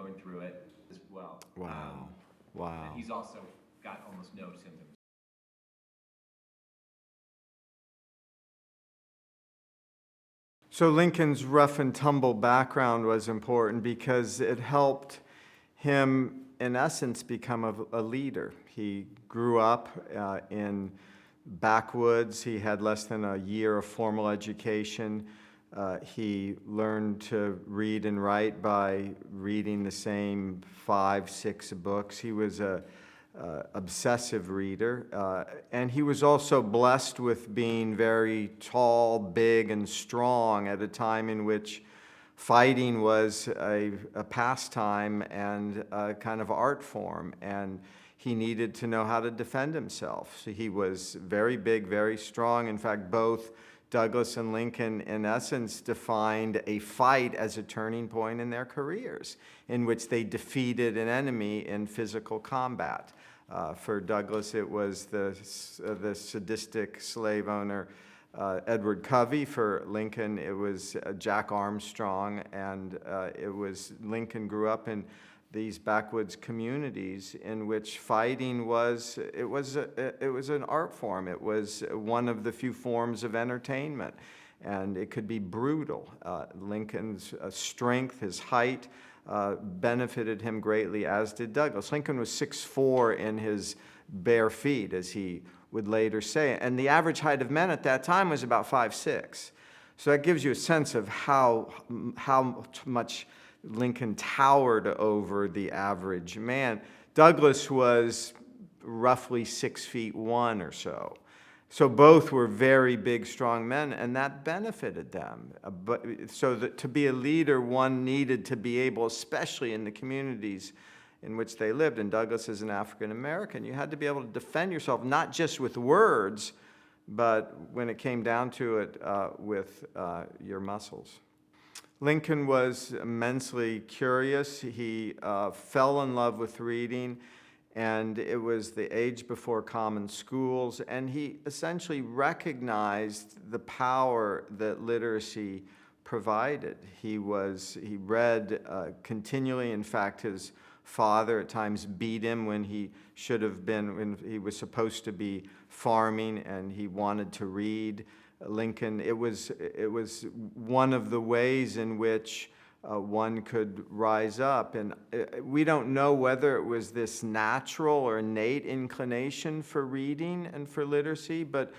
going through it as well. Wow. Wow. And he's also got almost no symptoms. So Lincoln's rough and tumble background was important because it helped him, in essence, become a leader. He grew up in backwoods. He had less than a year of formal education. He learned to read and write by reading the same 5, 6 books. He was a obsessive reader, and he was also blessed with being very tall, big, and strong at a time in which fighting was a pastime and a kind of art form, and he needed to know how to defend himself. So he was very big, very strong. In fact, both Douglass and Lincoln, in essence, defined a fight as a turning point in their careers, in which they defeated an enemy in physical combat. For Douglass, it was the sadistic slave owner Edward Covey. For Lincoln, it was Jack Armstrong, and Lincoln grew up in these backwoods communities in which fighting was an art form. It was one of the few forms of entertainment, and it could be brutal. Lincoln's strength, his height, benefited him greatly, as did Douglass. Lincoln was 6'4" in his bare feet, as he would later say, and the average height of men at that time was about 5'6". So that gives you a sense of how much Lincoln towered over the average man. Douglass was roughly 6'1" or so. So both were very big, strong men, and that benefited them. To be a leader, one needed to be able, especially in the communities in which they lived, and Douglass is an African American, you had to be able to defend yourself, not just with words, but when it came down to it, with your muscles. Lincoln was immensely curious. He fell in love with reading, and it was the age before common schools, and he essentially recognized the power that literacy provided. He read continually. In fact, his father at times beat him when he was supposed to be farming and he wanted to read. Lincoln, it was one of the ways in which one could rise up. And we don't know whether it was this natural or innate inclination for reading and for literacy, but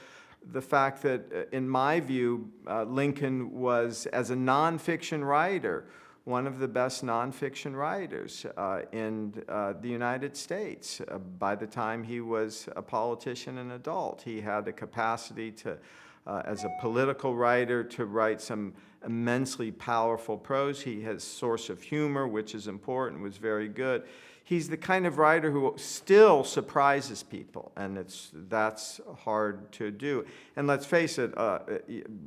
the fact that, in my view, Lincoln was, as a nonfiction writer, one of the best nonfiction writers in the United States. By the time he was a politician and adult, he had the capacity to, as a political writer, to write some immensely powerful prose. He has source of humor, which is important, was very good. He's the kind of writer who still surprises people, and that's hard to do. And let's face it,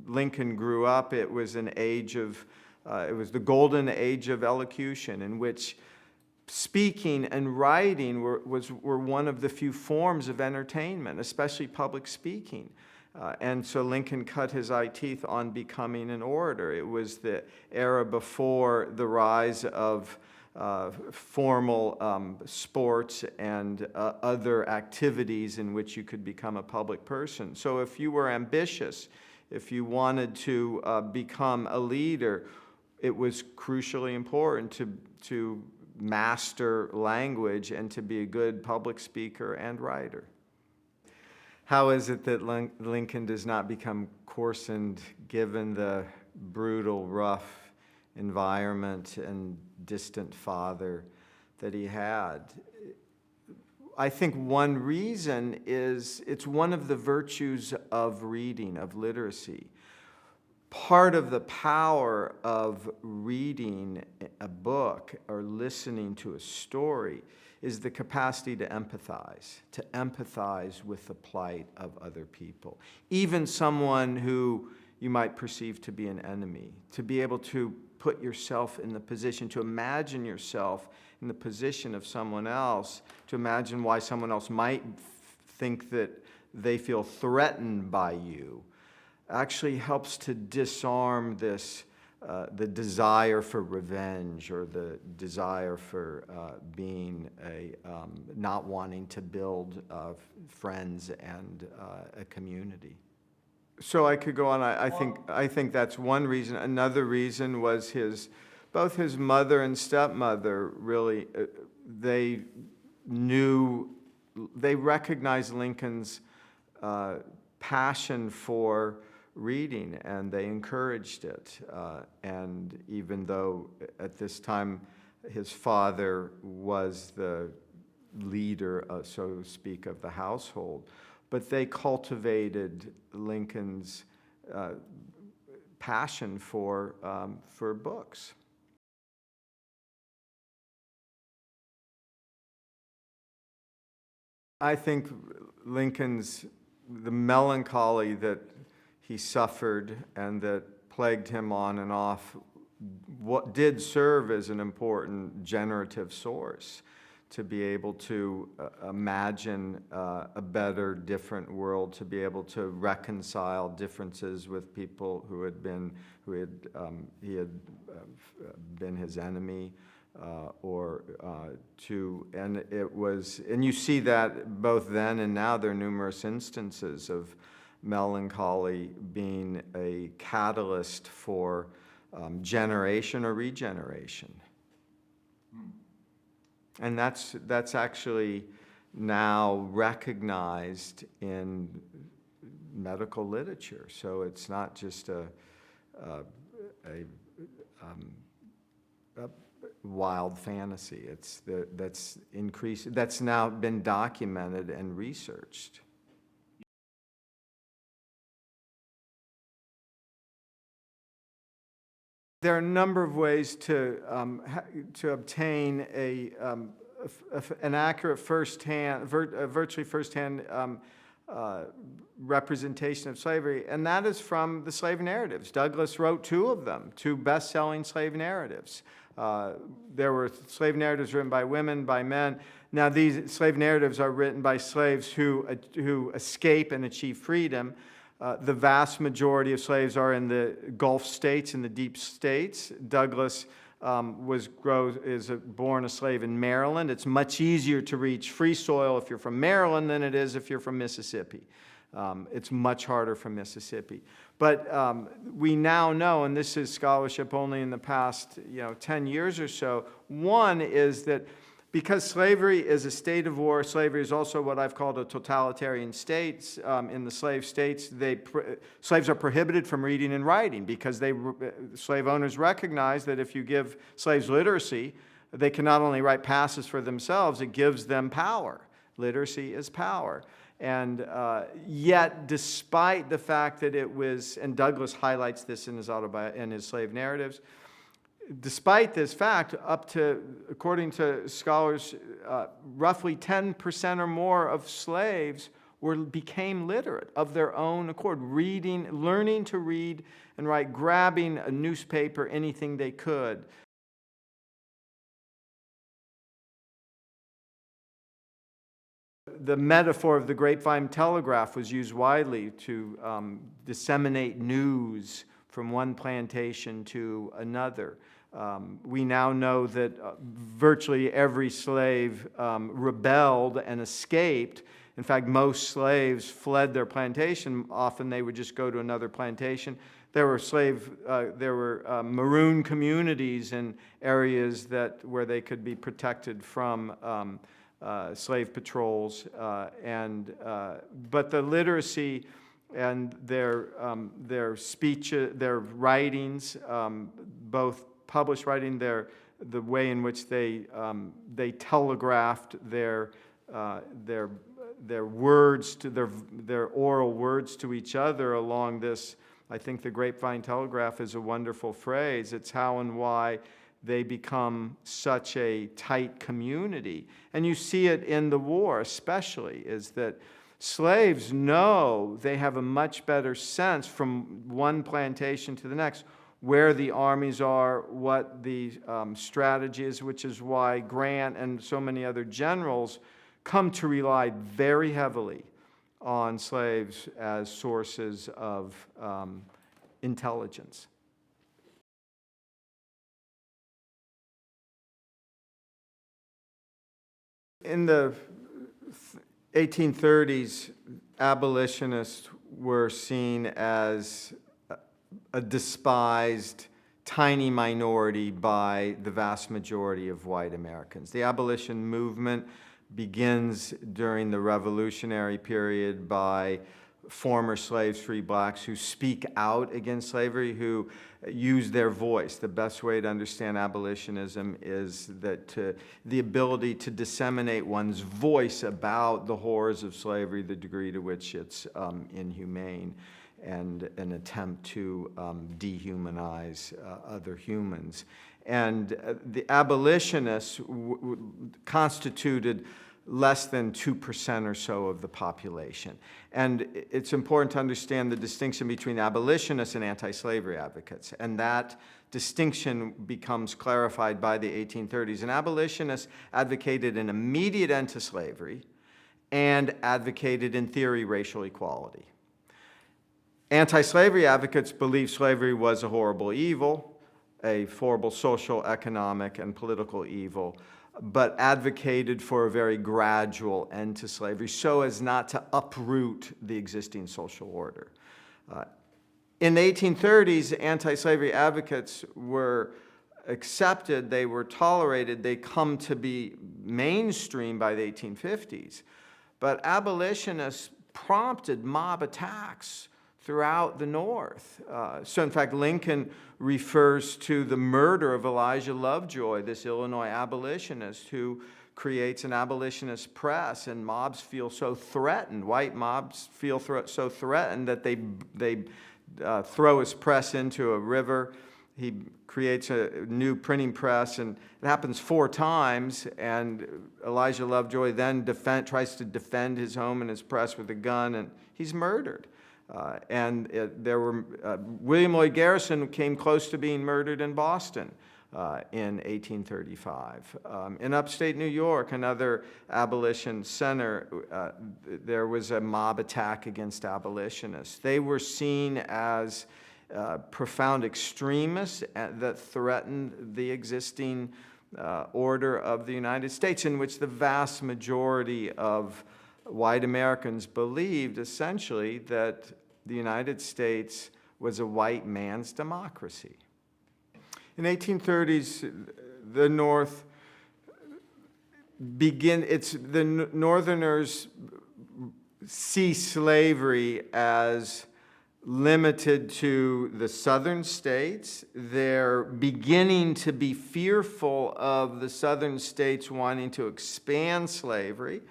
Lincoln grew up, it was an age of, it was the golden age of elocution, in which speaking and writing were one of the few forms of entertainment, especially public speaking. And so Lincoln cut his eye teeth on becoming an orator. It was the era before the rise of formal sports and other activities in which you could become a public person. So if you were ambitious, if you wanted to become a leader, it was crucially important to master language and to be a good public speaker and writer. How is it that Lincoln does not become coarsened given the brutal, rough environment and distant father that he had? I think one reason is it's one of the virtues of reading, of literacy. Part of the power of reading a book or listening to a story is the capacity to empathize with the plight of other people, even someone who you might perceive to be an enemy, to be able to put yourself in the position, to imagine yourself in the position of someone else, to imagine why someone else might think that they feel threatened by you, actually helps to disarm this the desire for revenge, or the desire for being not wanting to build friends and a community. So I could go on. I think that's one reason. Another reason was both his mother and stepmother really, they recognized Lincoln's passion for reading, and they encouraged it. And even though at this time his father was the leader, so to speak, of the household, but they cultivated Lincoln's passion for books. I think the melancholy that he suffered and that plagued him on and off did serve as an important generative source to be able to imagine a better, different world, to be able to reconcile differences with people who had been his enemy. And you see that both then and now. There are numerous instances of melancholy being a catalyst for generation or regeneration. And that's actually now recognized in medical literature. So it's not just a wild fantasy. That's now been documented and researched. There are a number of ways to obtain an accurate virtually firsthand representation of slavery, and that is from the slave narratives. Douglass wrote two best-selling slave narratives. There were slave narratives written by women, by men. Now, these slave narratives are written by slaves who escape and achieve freedom. The vast majority of slaves are in the Gulf states, in the deep states. Douglass is born a slave in Maryland. It's much easier to reach free soil if you're from Maryland than it is if you're from Mississippi. It's much harder from Mississippi. But we now know, and this is scholarship only in the past 10 years or so, one is that because slavery is a state of war, slavery is also what I've called a totalitarian state. In the slave states, slaves are prohibited from reading and writing because slave owners recognize that if you give slaves literacy, they can not only write passes for themselves, it gives them power. Literacy is power. And yet, despite the fact that it was, and Douglass highlights this in his slave narratives, despite this fact, according to scholars, roughly 10% or more of slaves became literate of their own accord, learning to read and write, grabbing a newspaper, anything they could. The metaphor of the grapevine telegraph was used widely to disseminate news from one plantation to another. We now know that virtually every slave rebelled and escaped. In fact, most slaves fled their plantation. Often they would just go to another plantation. There were maroon communities in areas where they could be protected from slave patrols, but the literacy and their speech, their writings, both published writing, the way in which they telegraphed their words to their oral words to each other along this. I think the grapevine telegraph is a wonderful phrase. It's how and why they become such a tight community. And you see it in the war especially, is that slaves know they have a much better sense from one plantation to the next where the armies are, what the strategy is, which is why Grant and so many other generals come to rely very heavily on slaves as sources of intelligence. In the 1830s, abolitionists were seen as a despised, tiny minority by the vast majority of white Americans. The abolition movement begins during the Revolutionary period by former slaves, free blacks, who speak out against slavery, who use their voice. The best way to understand abolitionism is that the ability to disseminate one's voice about the horrors of slavery, the degree to which it's inhumane, and an attempt to dehumanize other humans. And the abolitionists constituted less than 2% or so of the population. And it's important to understand the distinction between abolitionists and anti-slavery advocates. And that distinction becomes clarified by the 1830s. And abolitionists advocated an immediate end to slavery and advocated, in theory, racial equality. Anti-slavery advocates believed slavery was a horrible evil, a horrible social, economic, and political evil, but advocated for a very gradual end to slavery so as not to uproot the existing social order. In the 1830s, anti-slavery advocates were accepted, they were tolerated, they come to be mainstream by the 1850s. But abolitionists prompted mob attacks throughout the North. So in fact, Lincoln refers to the murder of Elijah Lovejoy, this Illinois abolitionist who creates an abolitionist press, and mobs feel so threatened, white mobs feel so threatened that they throw his press into a river. He creates a new printing press, and it happens 4 times, and Elijah Lovejoy then tries to defend his home and his press with a gun, and he's murdered. William Lloyd Garrison came close to being murdered in Boston in 1835. In upstate New York, another abolition center, there was a mob attack against abolitionists. They were seen as profound extremists that threatened the existing order of the United States, in which the vast majority of white Americans believed essentially that the United States was a white man's democracy. In the 1830s, the North the Northerners see slavery as limited to the southern states. They're beginning to be fearful of the southern states wanting to expand slavery.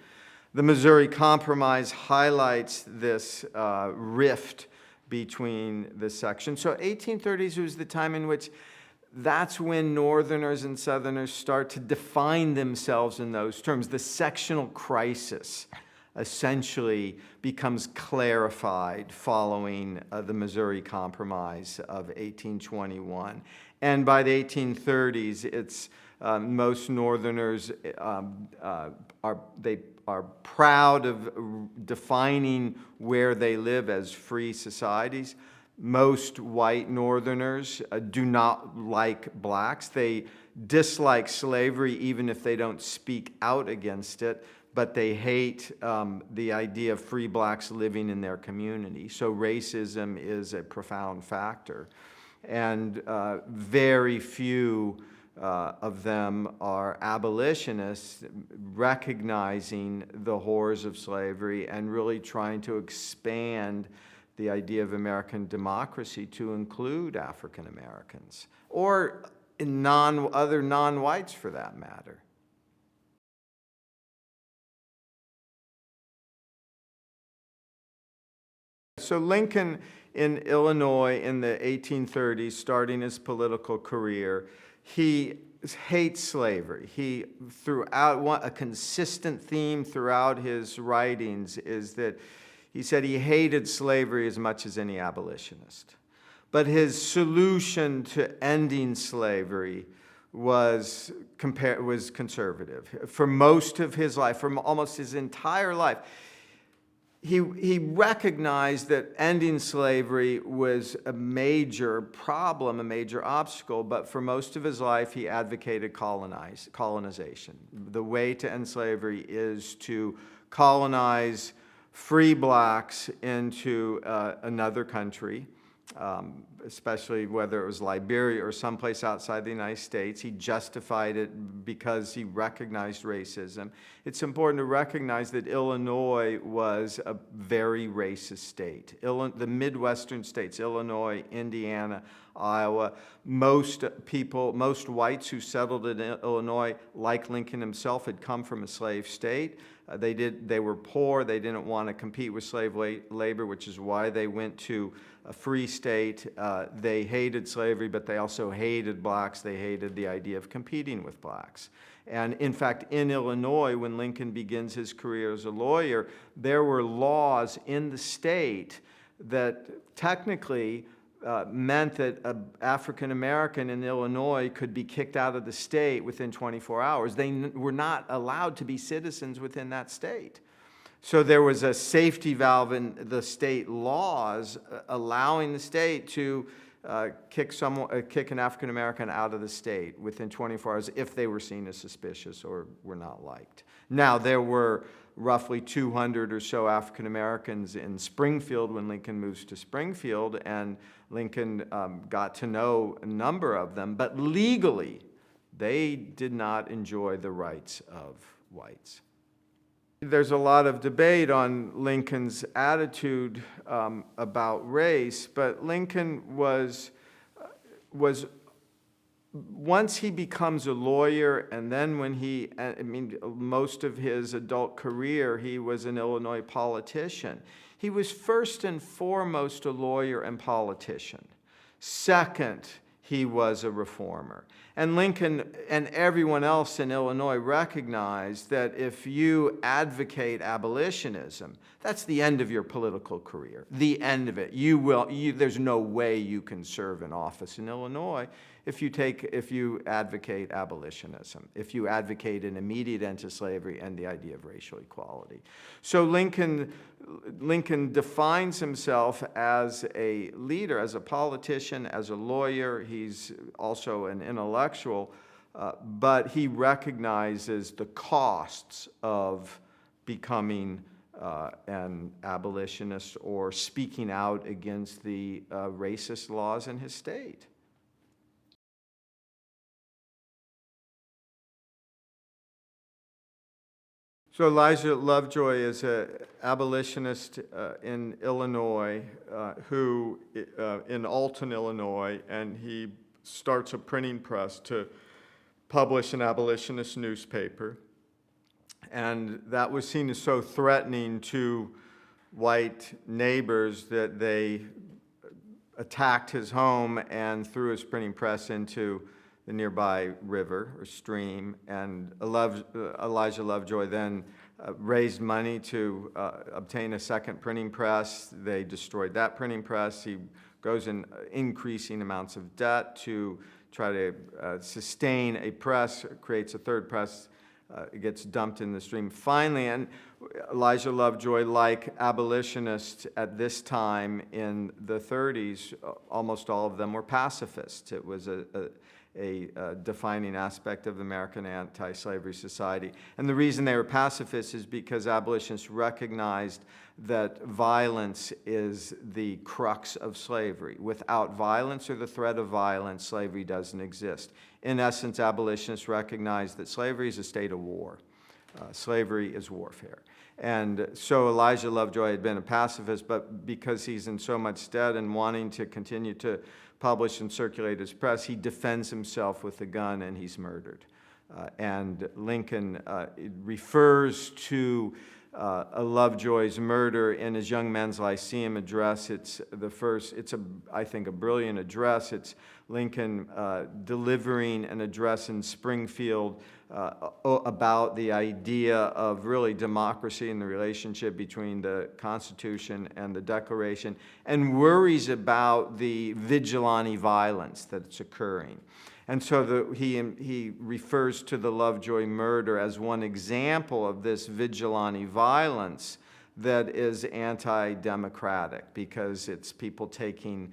The Missouri Compromise highlights this rift between the sections. So 1830s was the time in which that's when Northerners and Southerners start to define themselves in those terms. The sectional crisis essentially becomes clarified following the Missouri Compromise of 1821. And by the 1830s, it's most Northerners are proud of defining where they live as free societies. Most white Northerners do not like blacks. They dislike slavery even if they don't speak out against it, but they hate the idea of free blacks living in their community. So racism is a profound factor. And very few of them are abolitionists, recognizing the horrors of slavery and really trying to expand the idea of American democracy to include African Americans, or other non-whites for that matter. So Lincoln in Illinois in the 1830s, starting his political career, he hates slavery. A consistent theme throughout his writings is that he said he hated slavery as much as any abolitionist. But his solution to ending slavery was conservative. For most of his life, for almost his entire life, he recognized that ending slavery was a major problem, a major obstacle, but for most of his life he advocated colonization. The way to end slavery is to colonize free blacks into another country, especially whether it was Liberia or someplace outside the United States. He justified it because he recognized racism. It's important to recognize that Illinois was a very racist state. The Midwestern states, Illinois, Indiana, Iowa, most whites who settled in Illinois, like Lincoln himself, had come from a slave state. They were poor. They didn't want to compete with slave labor, which is why they went to a free state. They hated slavery, but they also hated blacks. They hated the idea of competing with blacks. And in fact, in Illinois, when Lincoln begins his career as a lawyer, there were laws in the state that technically meant that an African American in Illinois could be kicked out of the state within 24 hours. They were not allowed to be citizens within that state. So there was a safety valve in the state laws allowing the state to kick an African American out of the state within 24 hours if they were seen as suspicious or were not liked. Now, there were roughly 200 or so African Americans in Springfield when Lincoln moves to Springfield, and Lincoln got to know a number of them, but legally, they did not enjoy the rights of whites. There's a lot of debate on Lincoln's attitude about race, but Lincoln was once he becomes a lawyer, and then when most of his adult career, he was an Illinois politician. He was first and foremost a lawyer and politician. Second, he was a reformer. And Lincoln and everyone else in Illinois recognized that if you advocate abolitionism, that's the end of your political career, the end of it. There's no way you can serve in office in Illinois if you advocate abolitionism, if you advocate an immediate end to slavery and the idea of racial equality. So Lincoln defines himself as a leader, as a politician, as a lawyer. He's also an intellectual, but he recognizes the costs of becoming an abolitionist or speaking out against the racist laws in his state. So Elijah Lovejoy is an abolitionist in Illinois, in Alton, Illinois, and he starts a printing press to publish an abolitionist newspaper. And that was seen as so threatening to white neighbors that they attacked his home and threw his printing press into the nearby river or stream, and Elijah Lovejoy then raised money to obtain a second printing press. They destroyed that printing press. He goes in increasing amounts of debt to try to sustain a press, creates a third press. It gets dumped in the stream. Finally, and Elijah Lovejoy, like abolitionists at this time in the 30s, almost all of them were pacifists. It was a defining aspect of American anti-slavery society. And the reason they were pacifists is because abolitionists recognized that violence is the crux of slavery. Without violence or the threat of violence, slavery doesn't exist. In essence, abolitionists recognized that slavery is a state of war. Slavery is warfare. And so Elijah Lovejoy had been a pacifist, but because he's in so much debt and wanting to continue to publish and circulate his press, he defends himself with a gun and he's murdered. And Lincoln refers to Lovejoy's murder in his Young Men's Lyceum address. I think, a brilliant address. It's Lincoln delivering an address in Springfield about the idea of really democracy and the relationship between the Constitution and the Declaration, and worries about the vigilante violence that's occurring. And so he refers to the Lovejoy murder as one example of this vigilante violence that is anti-democratic because it's people taking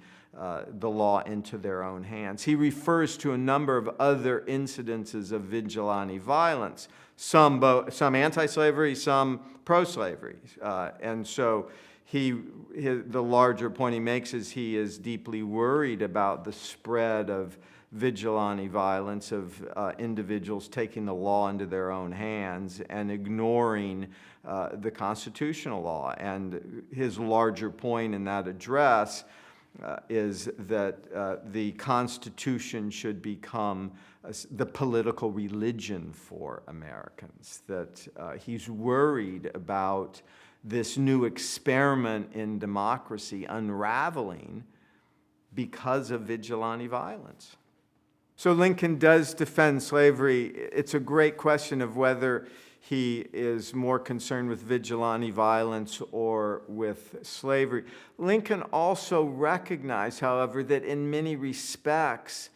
the law into their own hands. He refers to a number of other incidences of vigilante violence, some anti-slavery, some pro-slavery. And so the larger point he makes is he is deeply worried about the spread of vigilante violence, of individuals taking the law into their own hands and ignoring the constitutional law. And his larger point in that address is that the Constitution should become the political religion for Americans, that he's worried about this new experiment in democracy unraveling because of vigilante violence. So Lincoln does defend slavery. It's a great question of whether he is more concerned with vigilante violence or with slavery. Lincoln also recognized, however, that in many respects,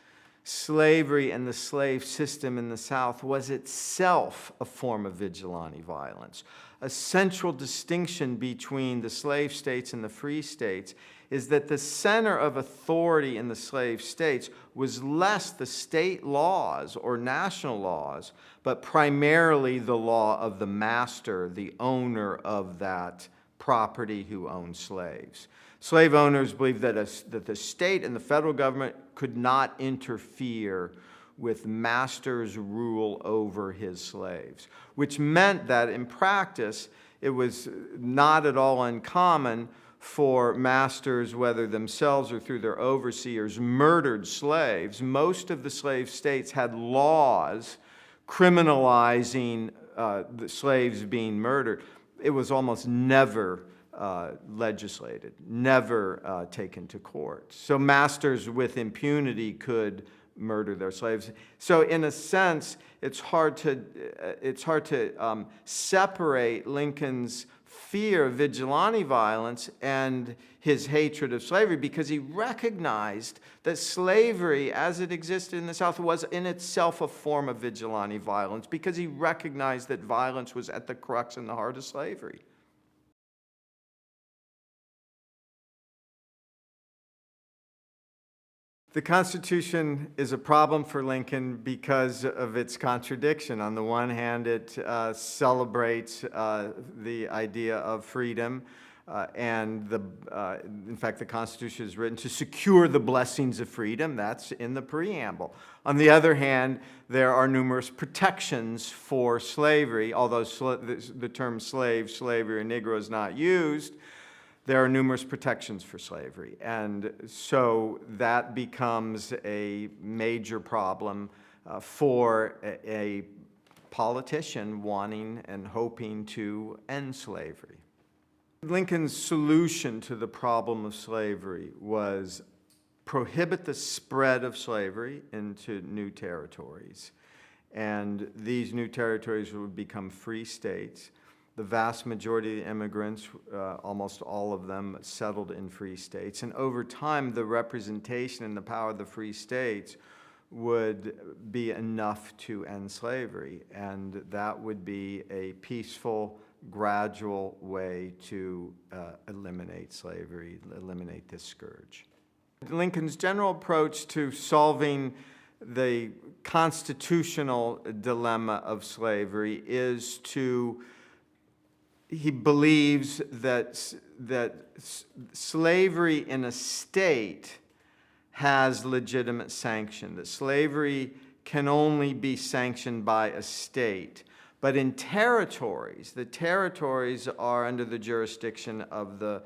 slavery and the slave system in the South was itself a form of vigilante violence. A central distinction between the slave states and the free states is that the center of authority in the slave states was less the state laws or national laws, but primarily the law of the master, the owner of that property who owned slaves. Slave owners believed that the state and the federal government could not interfere with master's rule over his slaves, which meant that in practice it was not at all uncommon for masters, whether themselves or through their overseers, murdered slaves. Most of the slave states had laws criminalizing the slaves being murdered. It was almost never legislated, never taken to court. So masters with impunity could murder their slaves. So in a sense, it's hard to separate Lincoln's fear of vigilante violence and his hatred of slavery, because he recognized that slavery as it existed in the South was in itself a form of vigilante violence, because he recognized that violence was at the crux and the heart of slavery. The Constitution is a problem for Lincoln because of its contradiction. On the one hand, it celebrates the idea of freedom, and in fact, the Constitution is written to secure the blessings of freedom. That's in the preamble. On the other hand, there are numerous protections for slavery, although the term slave, slavery, or Negro is not used. There are numerous protections for slavery, and so that becomes a major problem for a politician wanting and hoping to end slavery. Lincoln's solution to the problem of slavery was prohibit the spread of slavery into new territories, and these new territories would become free states. The vast majority of the immigrants, almost all of them, settled in free states. And over time, the representation and the power of the free states would be enough to end slavery. And that would be a peaceful, gradual way to eliminate slavery, eliminate this scourge. Lincoln's general approach to solving the constitutional dilemma of slavery is he believes that slavery in a state has legitimate sanction, that slavery can only be sanctioned by a state. But in territories, the territories are under the jurisdiction of the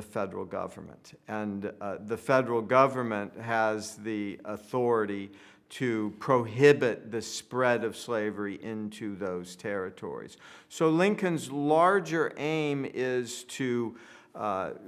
federal government. And the federal government has the authority to prohibit the spread of slavery into those territories. So Lincoln's larger aim is to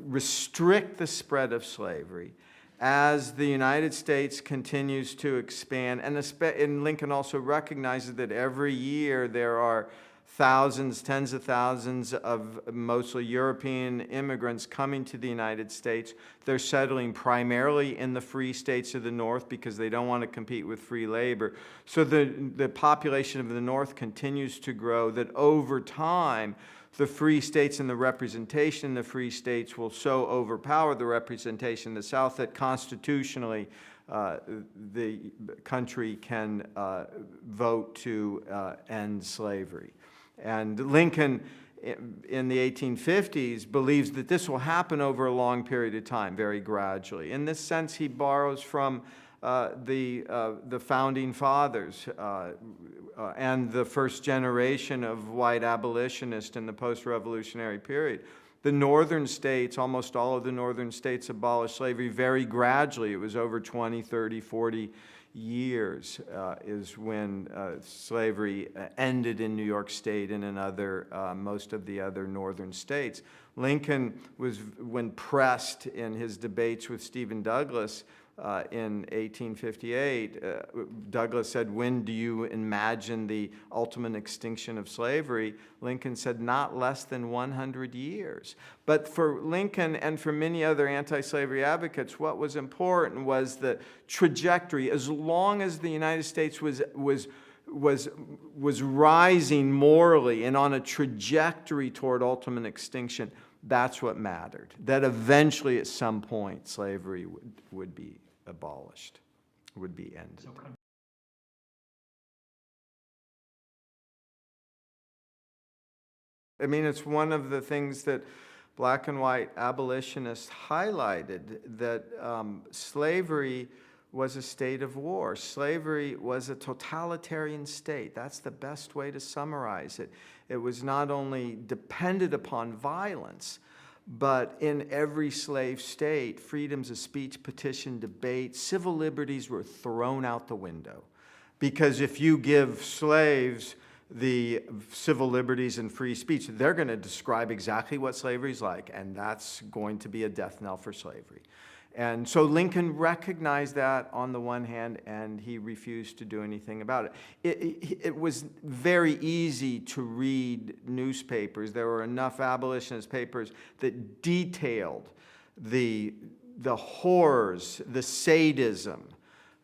restrict the spread of slavery as the United States continues to expand. And Lincoln also recognizes that every year there are thousands, tens of thousands of mostly European immigrants coming to the United States. They're settling primarily in the free states of the North because they don't want to compete with free labor. So the population of the North continues to grow, that over time, the free states and the representation in the free states will so overpower the representation in the South that constitutionally the country can vote to end slavery. And Lincoln, in the 1850s, believes that this will happen over a long period of time, very gradually. In this sense, he borrows from the founding fathers and the first generation of white abolitionists in the post-revolutionary period. The northern states, almost all of the northern states, abolished slavery very gradually. It was over 20, 30, 40 years is when slavery ended in New York State and in most of the other northern states. Lincoln was, when pressed in his debates with Stephen Douglass in 1858, Douglass said, "When do you imagine the ultimate extinction of slavery?" Lincoln said, "Not less than 100 years. But for Lincoln and for many other anti-slavery advocates, what was important was the trajectory. As long as the United States was rising morally and on a trajectory toward ultimate extinction, that's what mattered. That eventually, at some point, slavery would be abolished, would be ended. I mean, it's one of the things that black and white abolitionists highlighted, that slavery was a state of war. Slavery was a totalitarian state. That's the best way to summarize it. It was not only dependent upon violence, but in every slave state, freedoms of speech, petition, debate, civil liberties were thrown out the window. Because if you give slaves the civil liberties and free speech, they're going to describe exactly what slavery is like, and that's going to be a death knell for slavery. And so Lincoln recognized that on the one hand, and he refused to do anything about it. It was very easy to read newspapers. There were enough abolitionist papers that detailed the horrors, the sadism,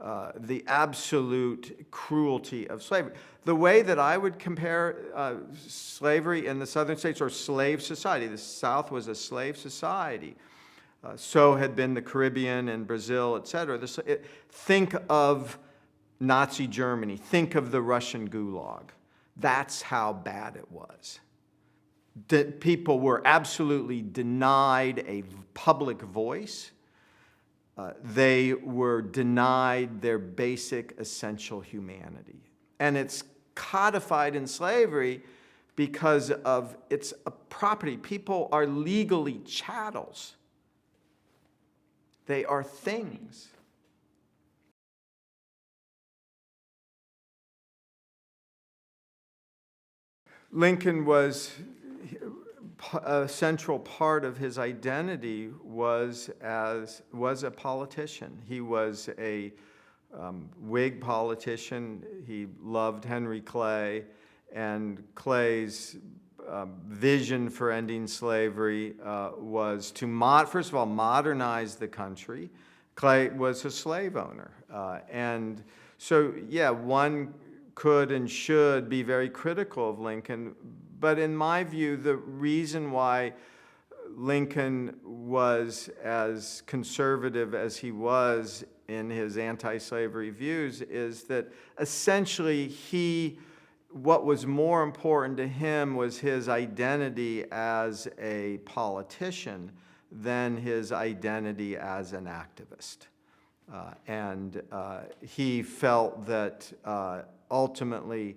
the absolute cruelty of slavery. The way that I would compare slavery in the southern states, or slave society, the South was a slave society. So had been the Caribbean and Brazil, etc. Think of Nazi Germany. Think of the Russian Gulag. That's how bad it was. People were absolutely denied a public voice. They were denied their basic essential humanity. And it's codified in slavery because of its property. People are legally chattels. They are things. Lincoln was a central part of his identity was a politician. He was a Whig politician. He loved Henry Clay, and Clay's vision for ending slavery was to, first of all, modernize the country. Clay was a slave owner. And so, yeah, one could and should be very critical of Lincoln. But in my view, the reason why Lincoln was as conservative as he was in his anti-slavery views is that essentially what was more important to him was his identity as a politician than his identity as an activist. And he felt that ultimately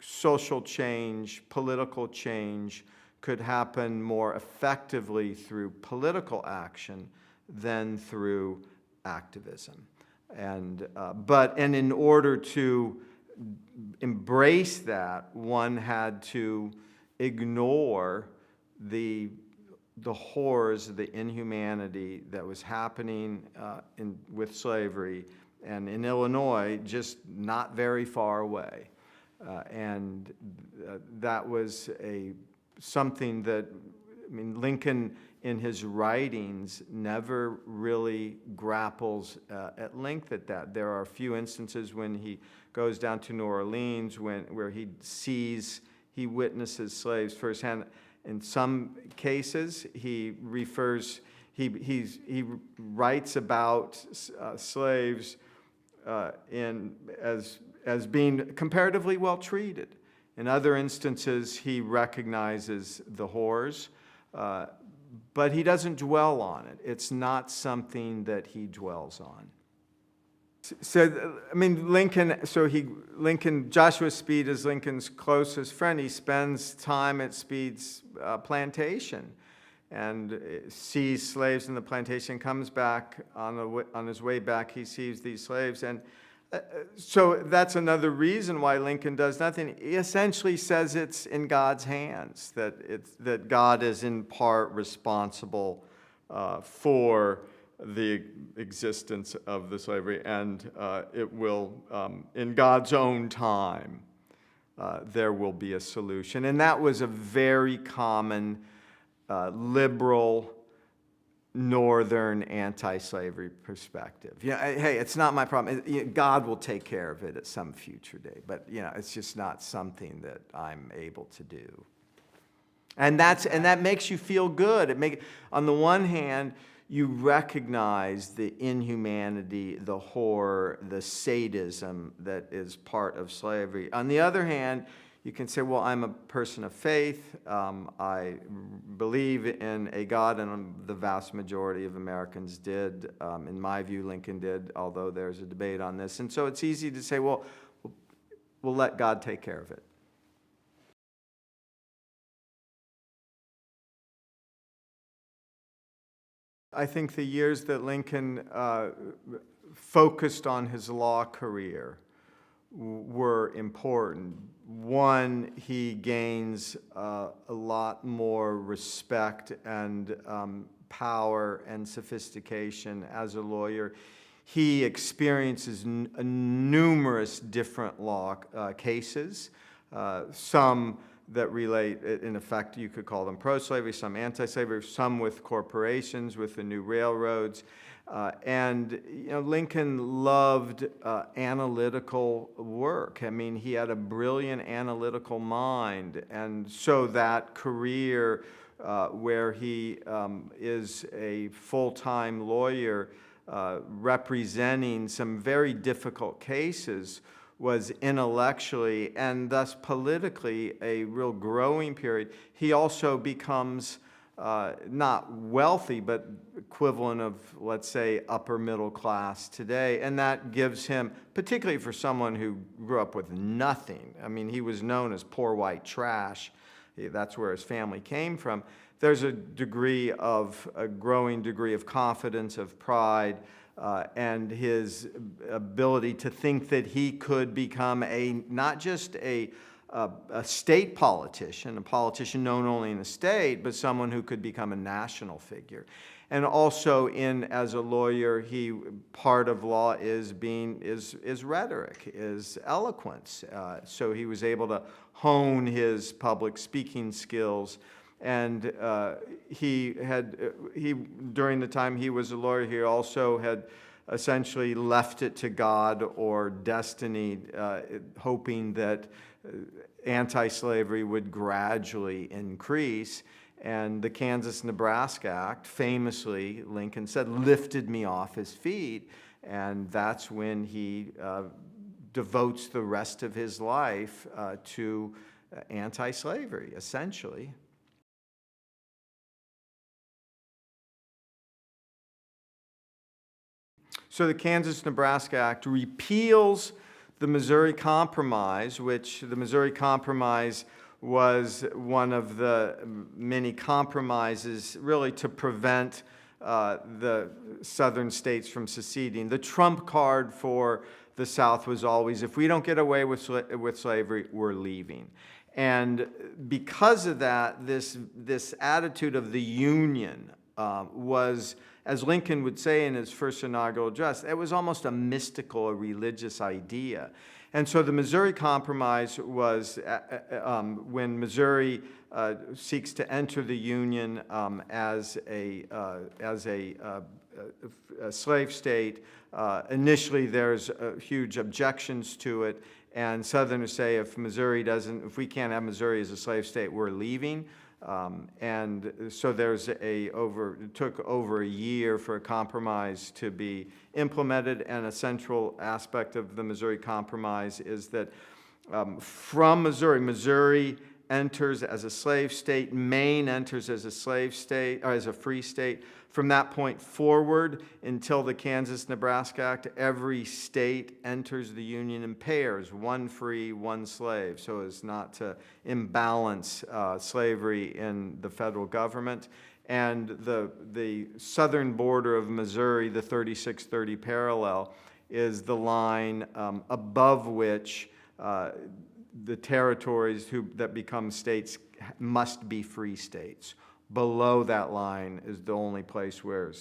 social change, political change could happen more effectively through political action than through activism. And in order to embrace that, one had to ignore the horrors, the inhumanity that was happening with slavery, and in Illinois, just not very far away. And that was something that, I mean, Lincoln in his writings never really grapples at length at that. There are a few instances when he goes down to New Orleans where he witnesses slaves firsthand. In some cases, he writes about slaves as being comparatively well treated. In other instances, he recognizes the horrors, but he doesn't dwell on it. It's not something that he dwells on. So, I mean, Joshua Speed is Lincoln's closest friend. He spends time at Speed's plantation and sees slaves in the plantation, comes back on his way back, he sees these slaves. And so that's another reason why Lincoln does nothing. He essentially says it's in God's hands, that God is in part responsible for the existence of the slavery, and it will, in God's own time, there will be a solution. And that was a very common liberal northern anti-slavery perspective. Hey, it's not my problem. God will take care of it at some future day, but it's just not something that I'm able to do. And that makes you feel good. On the one hand, you recognize the inhumanity, the horror, the sadism that is part of slavery. On the other hand, you can say, well, I'm a person of faith. I believe in a God, and the vast majority of Americans did. In my view, Lincoln did, although there's a debate on this. And so it's easy to say, well, we'll let God take care of it. I think the years that Lincoln focused on his law career were important. One, he gains a lot more respect and power and sophistication as a lawyer. He experiences numerous different law cases, some that relate, in effect, you could call them pro-slavery, some anti-slavery, some with corporations, with the new railroads. And Lincoln loved analytical work. I mean, he had a brilliant analytical mind, and so that career where he is a full-time lawyer representing some very difficult cases was intellectually and thus politically a real growing period. He also becomes not wealthy, but equivalent of, let's say, upper middle class today. And that gives him, particularly for someone who grew up with nothing, I mean, he was known as poor white trash. That's where his family came from. There's a growing degree of confidence, of pride, and his ability to think that he could become not just a state politician, a politician known only in the state, but someone who could become a national figure. And also, as a lawyer, part of law is rhetoric, is eloquence. So he was able to hone his public speaking skills. And during the time he was a lawyer, he also had essentially left it to God or destiny, hoping that anti-slavery would gradually increase. And the Kansas-Nebraska Act, famously, Lincoln said, lifted me off his feet. And that's when he devotes the rest of his life to anti-slavery, essentially. So the Kansas-Nebraska Act repeals the Missouri Compromise, which the Missouri Compromise was one of the many compromises really to prevent the southern states from seceding. The trump card for the South was always, if we don't get away with slavery, we're leaving. And because of that, this attitude of the Union was, as Lincoln would say in his first inaugural address, it was almost a mystical, a religious idea. And so the Missouri Compromise was when Missouri seeks to enter the Union as a slave state. Initially, there's huge objections to it, and Southerners say if we can't have Missouri as a slave state, we're leaving. And so it took over a year for a compromise to be implemented, and a central aspect of the Missouri Compromise is that from Missouri enters as a slave state, Maine enters as a slave state, or as a free state. From that point forward, until the Kansas-Nebraska Act, every state enters the Union in pairs, one free, one slave, so as not to imbalance slavery in the federal government. And the southern border of Missouri, the 3630 parallel, is the line above which the territories that become states must be free states. Below that line is the only place where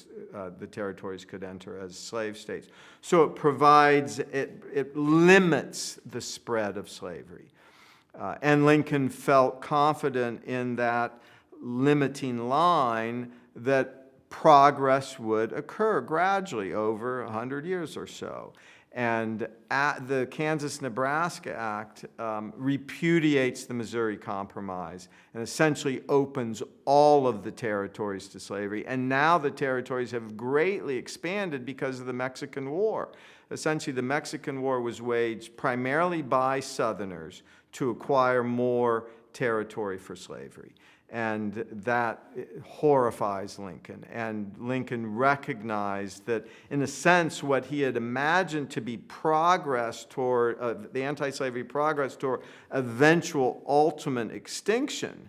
the territories could enter as slave states. So it limits the spread of slavery. And Lincoln felt confident in that limiting line that progress would occur gradually over 100 years or so. And the Kansas-Nebraska Act repudiates the Missouri Compromise and essentially opens all of the territories to slavery. And now the territories have greatly expanded because of the Mexican War. Essentially, the Mexican War was waged primarily by Southerners to acquire more territory for slavery. And that horrifies Lincoln. And Lincoln recognized that, in a sense, what he had imagined to be progress toward, the anti-slavery progress toward eventual ultimate extinction,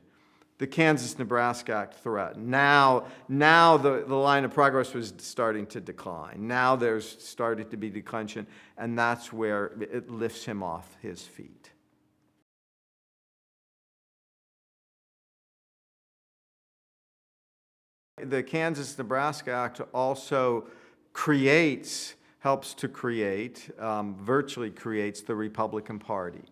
the Kansas-Nebraska Act threatened. Now the line of progress was starting to decline. Now there's started to be declension, and that's where it lifts him off his feet. The Kansas-Nebraska Act also helps to create, virtually creates the Republican Party.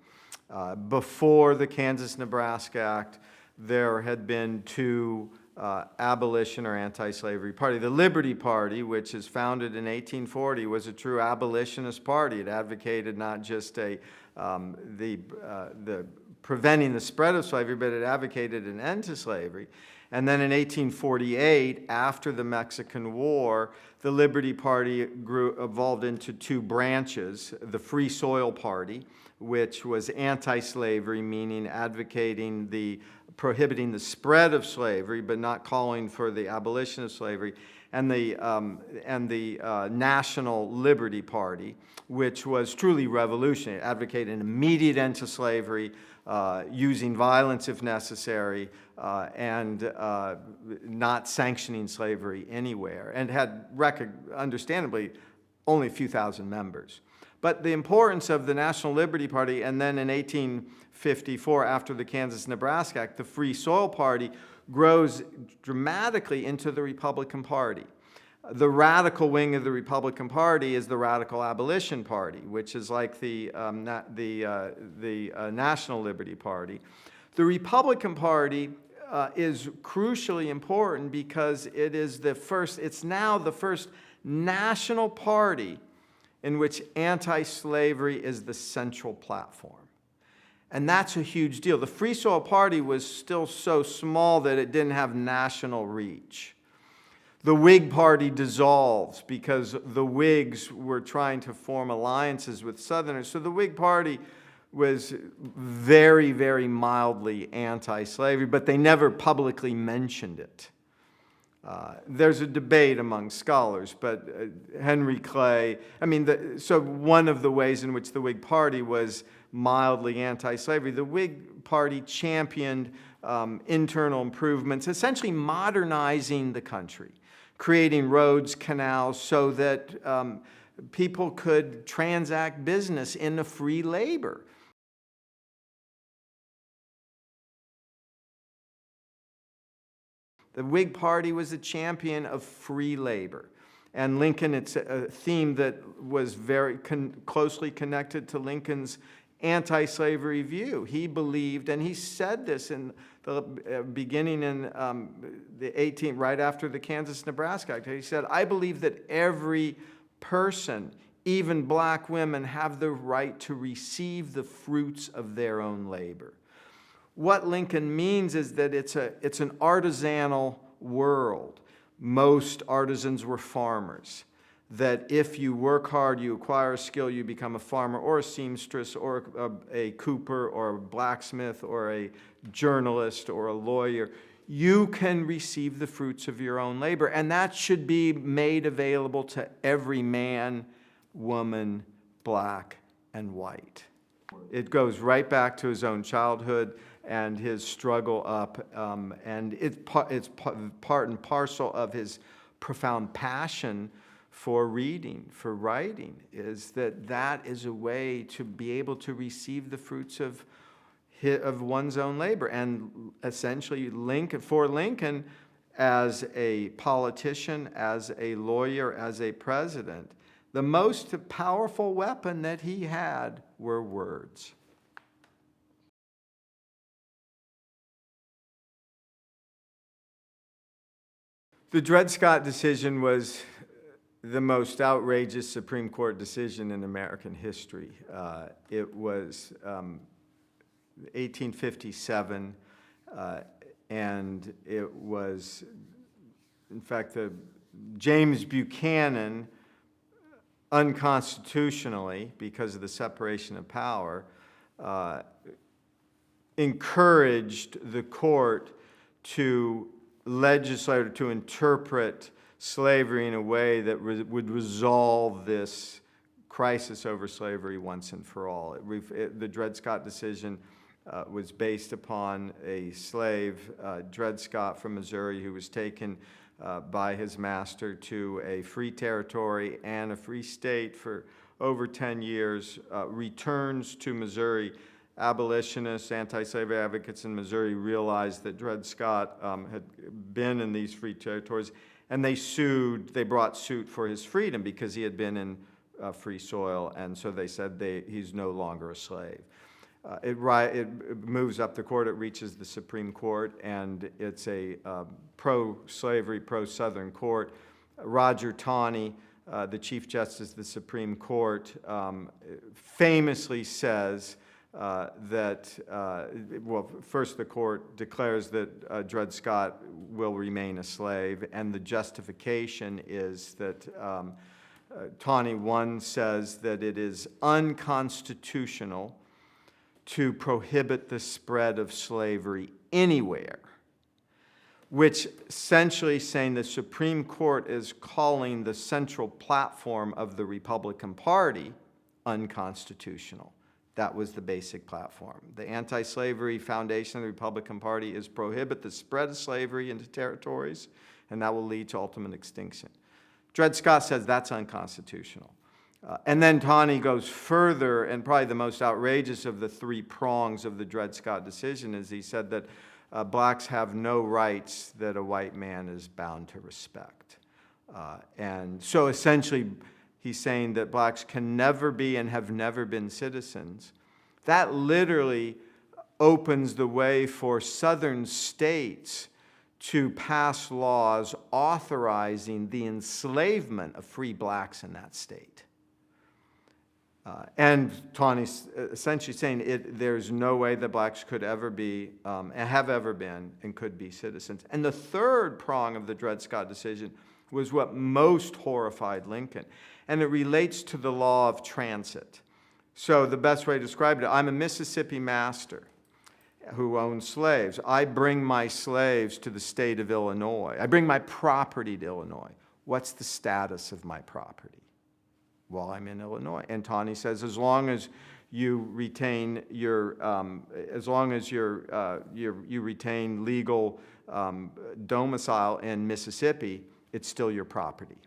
Before the Kansas-Nebraska Act, there had been two abolition or anti-slavery parties. The Liberty Party, which is founded in 1840, was a true abolitionist party. It advocated not just the preventing the spread of slavery, but it advocated an end to slavery. And then in 1848, after the Mexican War, the Liberty Party evolved into two branches. The Free Soil Party, which was anti-slavery, meaning advocating prohibiting the spread of slavery, but not calling for the abolition of slavery, and the National Liberty Party, which was truly revolutionary. It advocated an immediate end to slavery, using violence if necessary, and not sanctioning slavery anywhere, and had, understandably, only a few thousand members. But the importance of the National Liberty Party, and then in 1854, after the Kansas-Nebraska Act, the Free Soil Party grows dramatically into the Republican Party. The radical wing of the Republican Party is the Radical Abolition Party, which is like the National Liberty Party. The Republican Party is crucially important because it's now the first national party in which anti-slavery is the central platform. And that's a huge deal. The Free Soil Party was still so small that it didn't have national reach. The Whig Party dissolves because the Whigs were trying to form alliances with Southerners. So the Whig Party was very, very mildly anti-slavery, but they never publicly mentioned it. There's a debate among scholars, but Henry Clay, so one of the ways in which the Whig Party was mildly anti-slavery, the Whig Party championed internal improvements, essentially modernizing the country, creating roads, canals, so that people could transact business in a free labor. The Whig Party was a champion of free labor. And Lincoln, it's a theme that was very closely connected to Lincoln's anti-slavery view. He believed, and he said this in the beginning in the 18th, right after the Kansas-Nebraska Act. He said, "I believe that every person, even black women, have the right to receive the fruits of their own labor." What Lincoln means is that it's an artisanal world. Most artisans were farmers. That if you work hard, you acquire a skill, you become a farmer or a seamstress or a cooper or a blacksmith or a journalist or a lawyer. You can receive the fruits of your own labor. And that should be made available to every man, woman, black, and white. It goes right back to his own childhood and his struggle up, and it's part and parcel of his profound passion for reading, for writing, is that is a way to be able to receive the fruits of one's own labor. And essentially, for Lincoln, as a politician, as a lawyer, as a president, the most powerful weapon that he had were words. The Dred Scott decision was the most outrageous Supreme Court decision in American history. It was 1857, and it was, in fact, James Buchanan, unconstitutionally, because of the separation of power, encouraged the court to legislate or to interpret slavery in a way that would resolve this crisis over slavery once and for all. The Dred Scott decision was based upon a slave, Dred Scott from Missouri, who was taken by his master to a free territory and a free state for over 10 years, returns to Missouri. Abolitionists, anti-slavery advocates in Missouri realized that Dred Scott had been in these free territories, and they brought suit for his freedom because he had been in free soil, and so they said he's no longer a slave. It moves up the court, it reaches the Supreme Court, and it's a pro-slavery, pro-Southern court. Roger Taney, the Chief Justice of the Supreme Court, famously says first the court declares that Dred Scott will remain a slave, and the justification is that Taney 1 says that it is unconstitutional to prohibit the spread of slavery anywhere, which essentially saying the Supreme Court is calling the central platform of the Republican Party unconstitutional. That was the basic platform. The anti-slavery foundation of the Republican Party is prohibit the spread of slavery into territories, and that will lead to ultimate extinction. Dred Scott says that's unconstitutional. And then Taney goes further, and probably the most outrageous of the three prongs of the Dred Scott decision is he said that blacks have no rights that a white man is bound to respect. And so essentially, he's saying that blacks can never be and have never been citizens. That literally opens the way for southern states to pass laws authorizing the enslavement of free blacks in that state. And Taney's essentially saying there's no way that blacks could ever be, and have ever been, and could be citizens. And the third prong of the Dred Scott decision was what most horrified Lincoln. And it relates to the law of transit. So the best way to describe it, I'm a Mississippi master who owns slaves. I bring my slaves to the state of Illinois. I bring my property to Illinois. What's the status of my property? Well, I'm in Illinois. And Taney says, as long as you retain your, you retain legal domicile in Mississippi, it's still your property.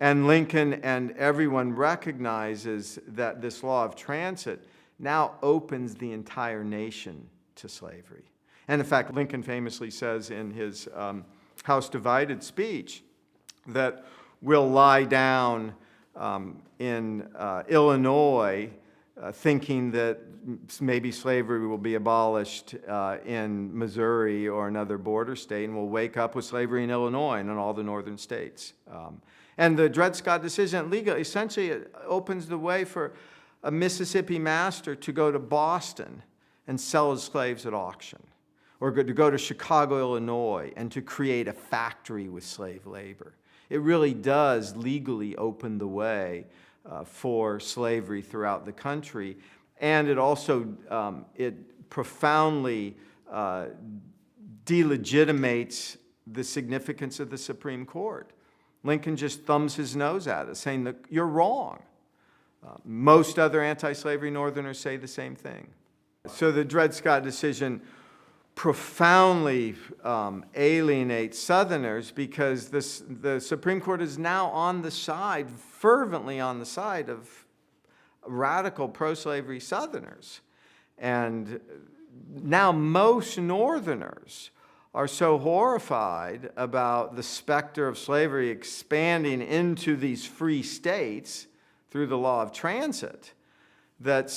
And Lincoln and everyone recognizes that this law of transit now opens the entire nation to slavery. And in fact, Lincoln famously says in his House Divided speech that will lie down in Illinois thinking that maybe slavery will be abolished in Missouri or another border state, and will wake up with slavery in Illinois and in all the northern states. And the Dred Scott decision essentially it opens the way for a Mississippi master to go to Boston and sell his slaves at auction, or to go to Chicago, Illinois, and to create a factory with slave labor. It really does legally open the way for slavery throughout the country, and it also it profoundly delegitimates the significance of the Supreme Court. Lincoln just thumbs his nose at it, saying that you're wrong. Most other anti-slavery Northerners say the same thing. So the Dred Scott decision profoundly alienates Southerners, because the Supreme Court is now on the side, fervently on the side of radical pro-slavery Southerners. And now most Northerners are so horrified about the specter of slavery expanding into these free states through the law of transit that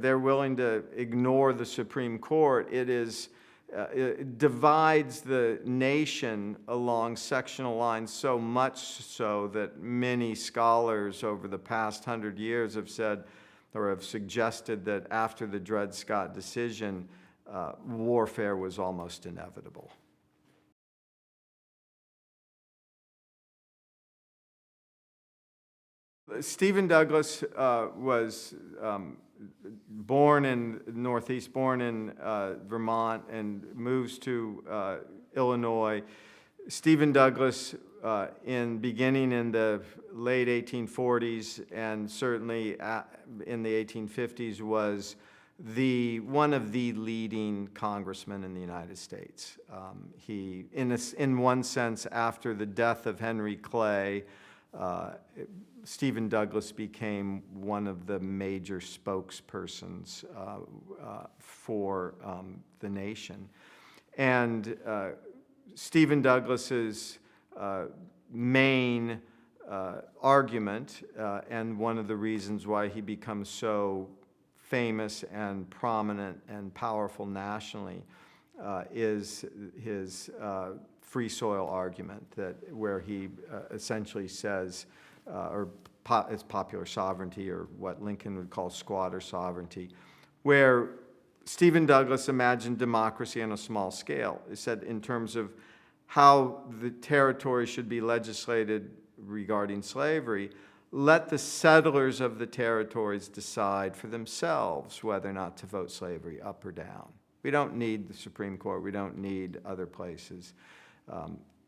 they're willing to ignore the Supreme Court. It divides the nation along sectional lines, so much so that many scholars over the past 100 years have said, or have suggested, that after the Dred Scott decision, warfare was almost inevitable. Stephen Douglass was born in Northeast, born in Vermont, and moves to Illinois. Stephen Douglass, beginning in the late 1840s and certainly in the 1850s, was one of the leading congressmen in the United States. He, in one sense, after the death of Henry Clay, Stephen Douglass became one of the major spokespersons for the nation. And Stephen Douglass's main argument, and one of the reasons why he becomes so famous and prominent and powerful nationally, is his free soil argument, where he essentially says, it's popular sovereignty, or what Lincoln would call squatter sovereignty, where Stephen Douglass imagined democracy on a small scale. He said in terms of how the territory should be legislated regarding slavery, let the settlers of the territories decide for themselves whether or not to vote slavery up or down. We don't need the Supreme Court. We don't need other places.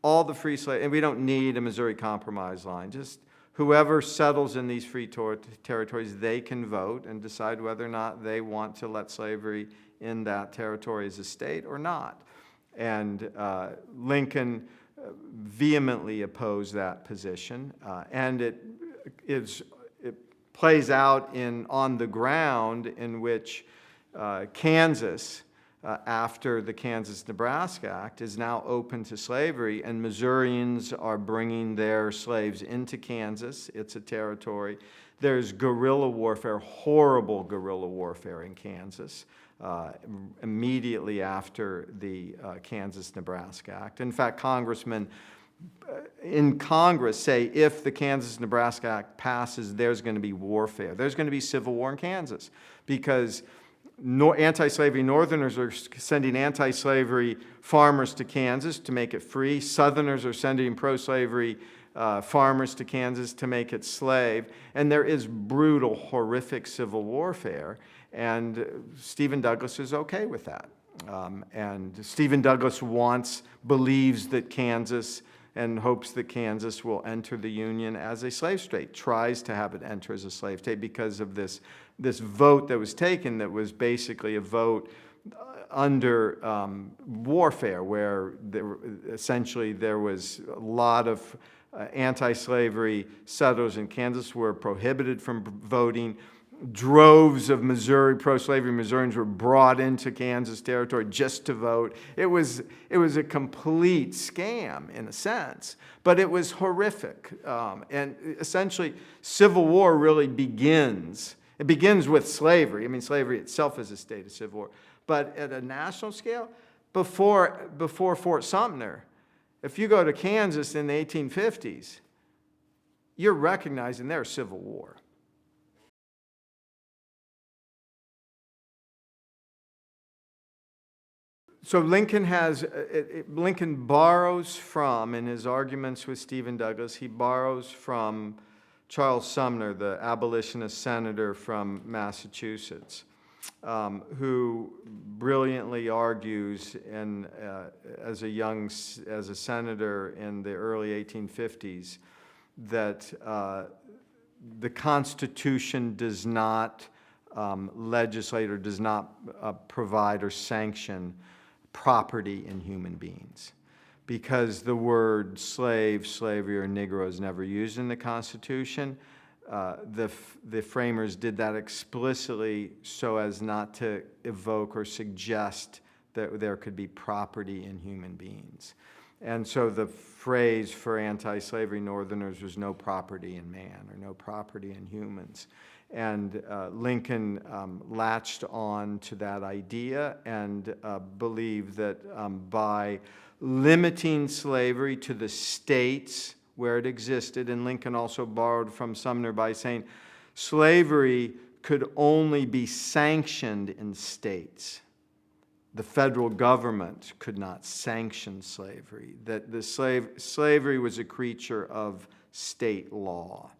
All the free slaves, and we don't need a Missouri Compromise line. Just whoever settles in these free territories, they can vote and decide whether or not they want to let slavery in that territory as a state or not. And Lincoln vehemently opposed that position, and it plays out on the ground in which Kansas, after the Kansas-Nebraska Act, is now open to slavery, and Missourians are bringing their slaves into Kansas. It's a territory. There's guerrilla warfare, horrible guerrilla warfare in Kansas, immediately after the Kansas-Nebraska Act. In fact, congressmen in Congress say if the Kansas-Nebraska Act passes, there's going to be warfare. There's going to be civil war in Kansas, because anti-slavery Northerners are sending anti-slavery farmers to Kansas to make it free. Southerners are sending pro-slavery farmers to Kansas to make it slave. And there is brutal, horrific civil warfare. And Stephen Douglass is okay with that. And Stephen Douglass believes that Kansas, and hopes that Kansas will enter the Union as a slave state, tries to have it enter as a slave state because of this vote that was taken, that was basically a vote under warfare, where essentially there was a lot of anti-slavery settlers in Kansas were prohibited from voting. droves of pro-slavery Missourians were brought into Kansas territory just to vote. It was a complete scam in a sense, but it was horrific. And essentially, Civil War really begins. It begins with slavery. I mean, slavery itself is a state of civil war. But at a national scale, before Fort Sumter, if you go to Kansas in the 1850s, you're recognizing there's civil war. So Lincoln borrows from, in his arguments with Stephen Douglas, he borrows from Charles Sumner, the abolitionist senator from Massachusetts, who brilliantly argues as a senator in the early 1850s that the Constitution does not legislate or does not provide or sanction property in human beings, because the word slave, slavery, or Negro is never used in the Constitution. The framers did that explicitly so as not to evoke or suggest that there could be property in human beings. And so the phrase for anti-slavery Northerners was no property in man or no property in humans. And Lincoln latched on to that idea and believed that by limiting slavery to the states where it existed, and Lincoln also borrowed from Sumner by saying slavery could only be sanctioned in states. The federal government could not sanction slavery, that the slavery was a creature of state law.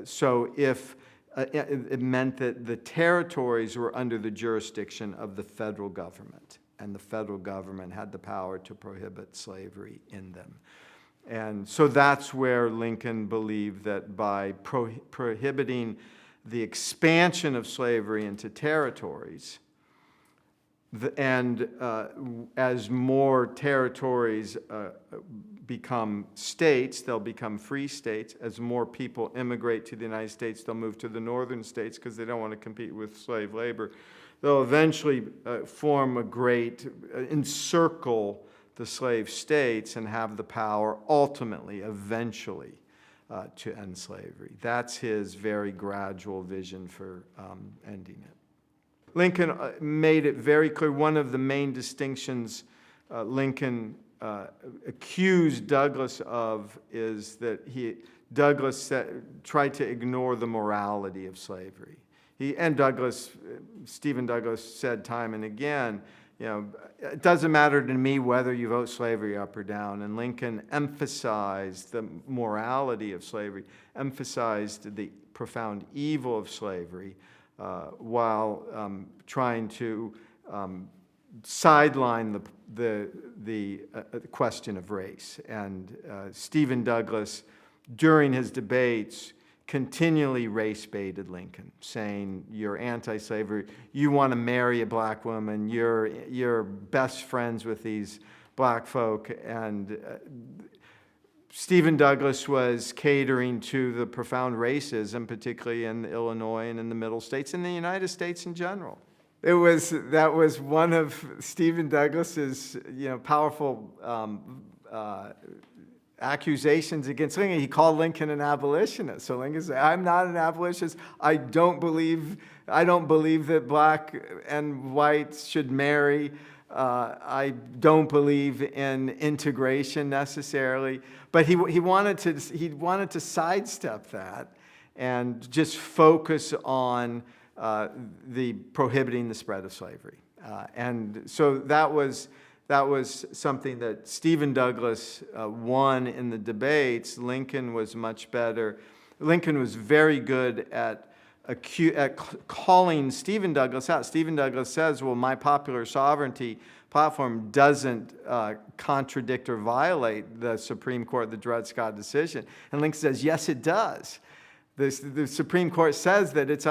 So if it meant that the territories were under the jurisdiction of the federal government, and the federal government had the power to prohibit slavery in them. And so that's where Lincoln believed that by prohibiting the expansion of slavery into territories, and as more territories become states, they'll become free states. As more people immigrate to the United States, they'll move to the northern states because they don't want to compete with slave labor. They'll eventually encircle the slave states and have the power ultimately, eventually, to end slavery. That's his very gradual vision for ending it. Lincoln made it very clear. One of the main distinctions Lincoln accused Douglas of is that Douglas tried to ignore the morality of slavery. Stephen Douglas said time and again, it doesn't matter to me whether you vote slavery up or down. And Lincoln emphasized the morality of slavery, emphasized the profound evil of slavery, while trying to sideline the question of race. And Stephen Douglas, during his debates, continually race-baited Lincoln, saying, you're anti-slavery, you want to marry a black woman, you're best friends with these black folk. And Stephen Douglas was catering to the profound racism, particularly in Illinois and in the Middle States, and the United States in general. That was one of Stephen Douglas's powerful accusations against Lincoln. He called Lincoln an abolitionist. So Lincoln said, I'm not an abolitionist. I don't believe that black and whites should marry. I don't believe in integration necessarily. But he wanted to sidestep that and just focus on the prohibiting the spread of slavery. And so that was something that Stephen Douglas won in the debates. Lincoln was much better. Lincoln was very good at calling Stephen Douglas out. Stephen Douglas says, well, my popular sovereignty platform doesn't contradict or violate the Supreme Court, the Dred Scott decision. And Lincoln says, yes, it does. The Supreme Court says that it's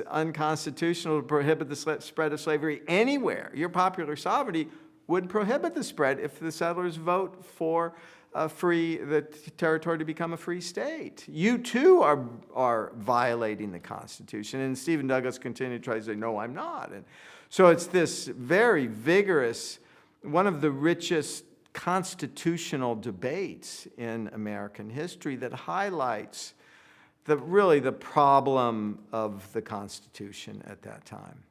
unconstitutional to prohibit the spread of slavery anywhere. Your popular sovereignty would prohibit the spread if the settlers vote for the territory to become a free state. You too are violating the Constitution. And Stephen Douglas continued to try to say, no, I'm not. And so it's this very vigorous, one of the richest constitutional debates in American history that highlights the problem of the Constitution at that time.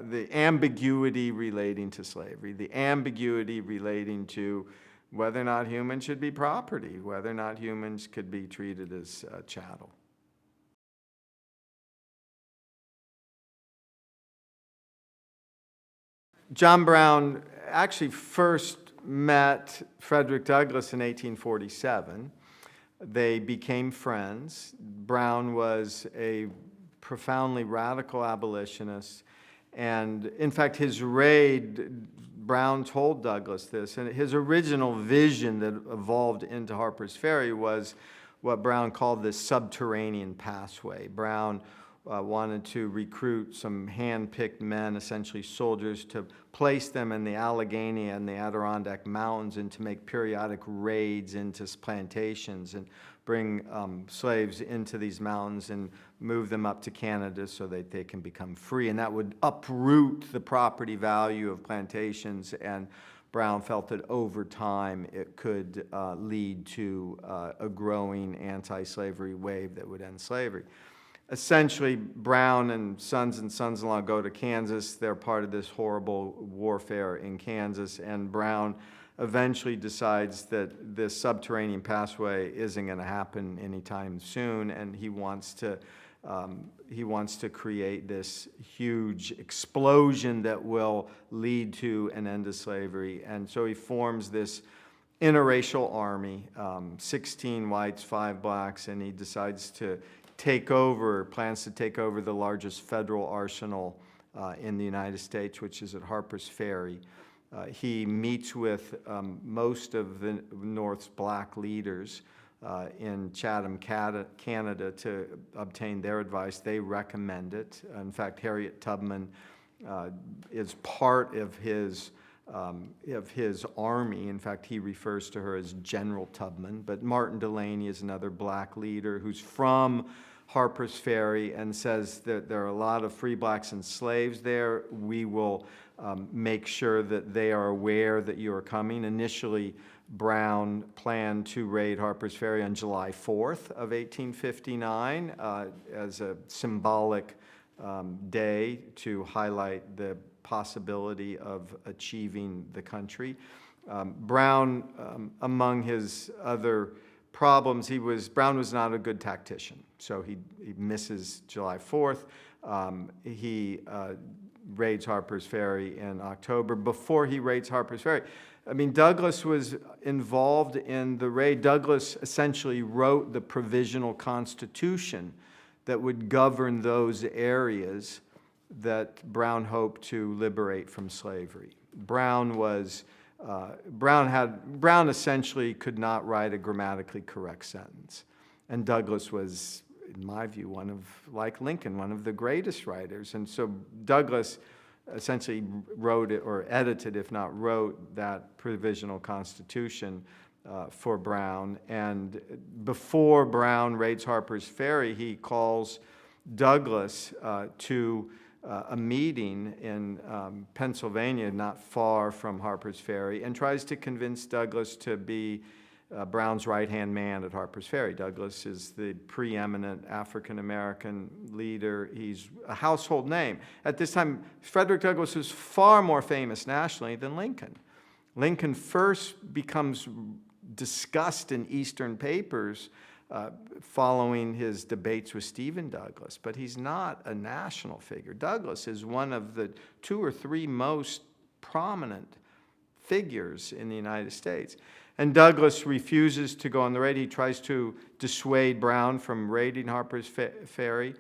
The ambiguity relating to slavery, the ambiguity relating to whether or not humans should be property, whether or not humans could be treated as chattel. John Brown actually first met Frederick Douglass in 1847. They became friends. Brown was a profoundly radical abolitionist. And in fact, his raid, Brown told Douglass this, and his original vision that evolved into Harper's Ferry was what Brown called the subterranean passway. Brown wanted to recruit some hand-picked men, essentially soldiers, to place them in the Allegheny and the Adirondack Mountains and to make periodic raids into plantations and bring slaves into these mountains and move them up to Canada so that they can become free. And that would uproot the property value of plantations, and Brown felt that over time it could lead to a growing anti-slavery wave that would end slavery. Essentially, Brown and sons-in-law go to Kansas. They're part of this horrible warfare in Kansas, and Brown eventually decides that this subterranean passway isn't going to happen anytime soon, and he wants to create this huge explosion that will lead to an end to slavery. And so he forms this interracial army, 16 whites, 5 blacks, and he decides to plans to take over the largest federal arsenal in the United States, which is at Harper's Ferry. He meets with most of the North's black leaders in Chatham, Canada, to obtain their advice. They recommend it. In fact, Harriet Tubman is part of his army. In fact, he refers to her as General Tubman. But Martin Delany is another black leader who's from Harper's Ferry and says that there are a lot of free blacks and slaves there. We will make sure that they are aware that you are coming. Initially, Brown planned to raid Harper's Ferry on July 4th of 1859 as a symbolic day to highlight the possibility of achieving the country. Brown, among his other problems, Brown was not a good tactician, so he misses July 4th. He raids Harper's Ferry in October. Before he raids Harper's Ferry, Douglass was involved in the raid. Douglass essentially wrote the provisional constitution that would govern those areas that Brown hoped to liberate from slavery. Brown essentially could not write a grammatically correct sentence. And Douglass was, in my view, like Lincoln, one of the greatest writers. And so Douglass essentially wrote it, or edited, if not wrote, that provisional constitution for Brown. And before Brown raids Harper's Ferry, he calls Douglass to a meeting in Pennsylvania, not far from Harper's Ferry, and tries to convince Douglass to be Brown's right-hand man at Harper's Ferry. Douglass is the preeminent African-American leader. He's a household name. At this time, Frederick Douglass was far more famous nationally than Lincoln. Lincoln first becomes discussed in Eastern papers following his debates with Stephen Douglas, but he's not a national figure. Douglass is one of the 2 or 3 most prominent figures in the United States. And Douglass refuses to go on the raid. He tries to dissuade Brown from raiding Harper's Ferry.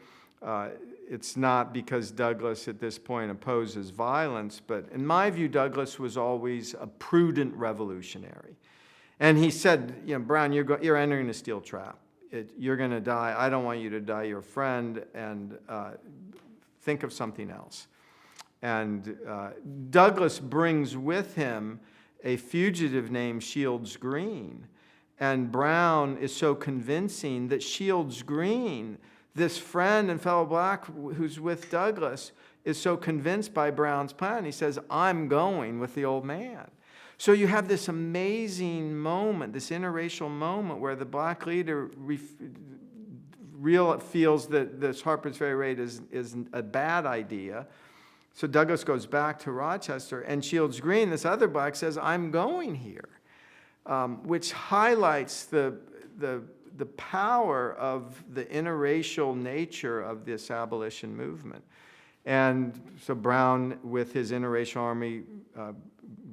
It's not because Douglass at this point opposes violence, but in my view, Douglass was always a prudent revolutionary. And he said, Brown, you're entering a steel trap. You're going to die. I don't want you to die. You're a friend, and think of something else. And Douglass brings with him a fugitive named Shields Green. and Brown is so convincing that Shields Green, this friend and fellow black who's with Douglass, is so convinced by Brown's plan, he says, I'm going with the old man. So you have this amazing moment, this interracial moment where the black leader feels that this Harper's Ferry raid is a bad idea. So Douglass goes back to Rochester, and Shields Green, this other black, says, I'm going here, which highlights the power of the interracial nature of this abolition movement. And so Brown, with his interracial army,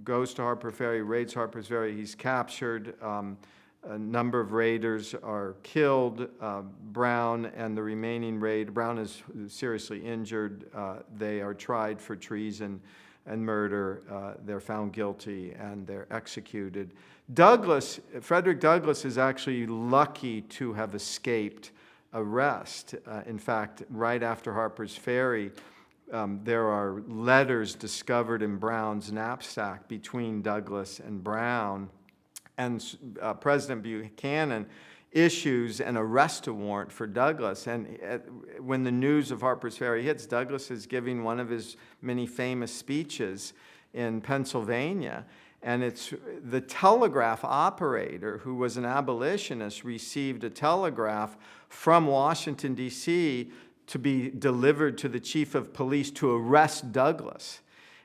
goes to Harper Ferry, raids Harper's Ferry. He's captured. A number of raiders are killed. Brown and the remaining raid, Brown is seriously injured. They are tried for treason and murder. They're found guilty and they're executed. Frederick Douglass is actually lucky to have escaped arrest. In fact, right after Harper's Ferry, there are letters discovered in Brown's knapsack between Douglass and Brown, and President Buchanan issues an arrest warrant for Douglass. And when the news of Harper's Ferry hits, Douglass is giving one of his many famous speeches in Pennsylvania, and it's the telegraph operator, who was an abolitionist, received a telegraph from Washington, D.C., to be delivered to the chief of police to arrest Douglass.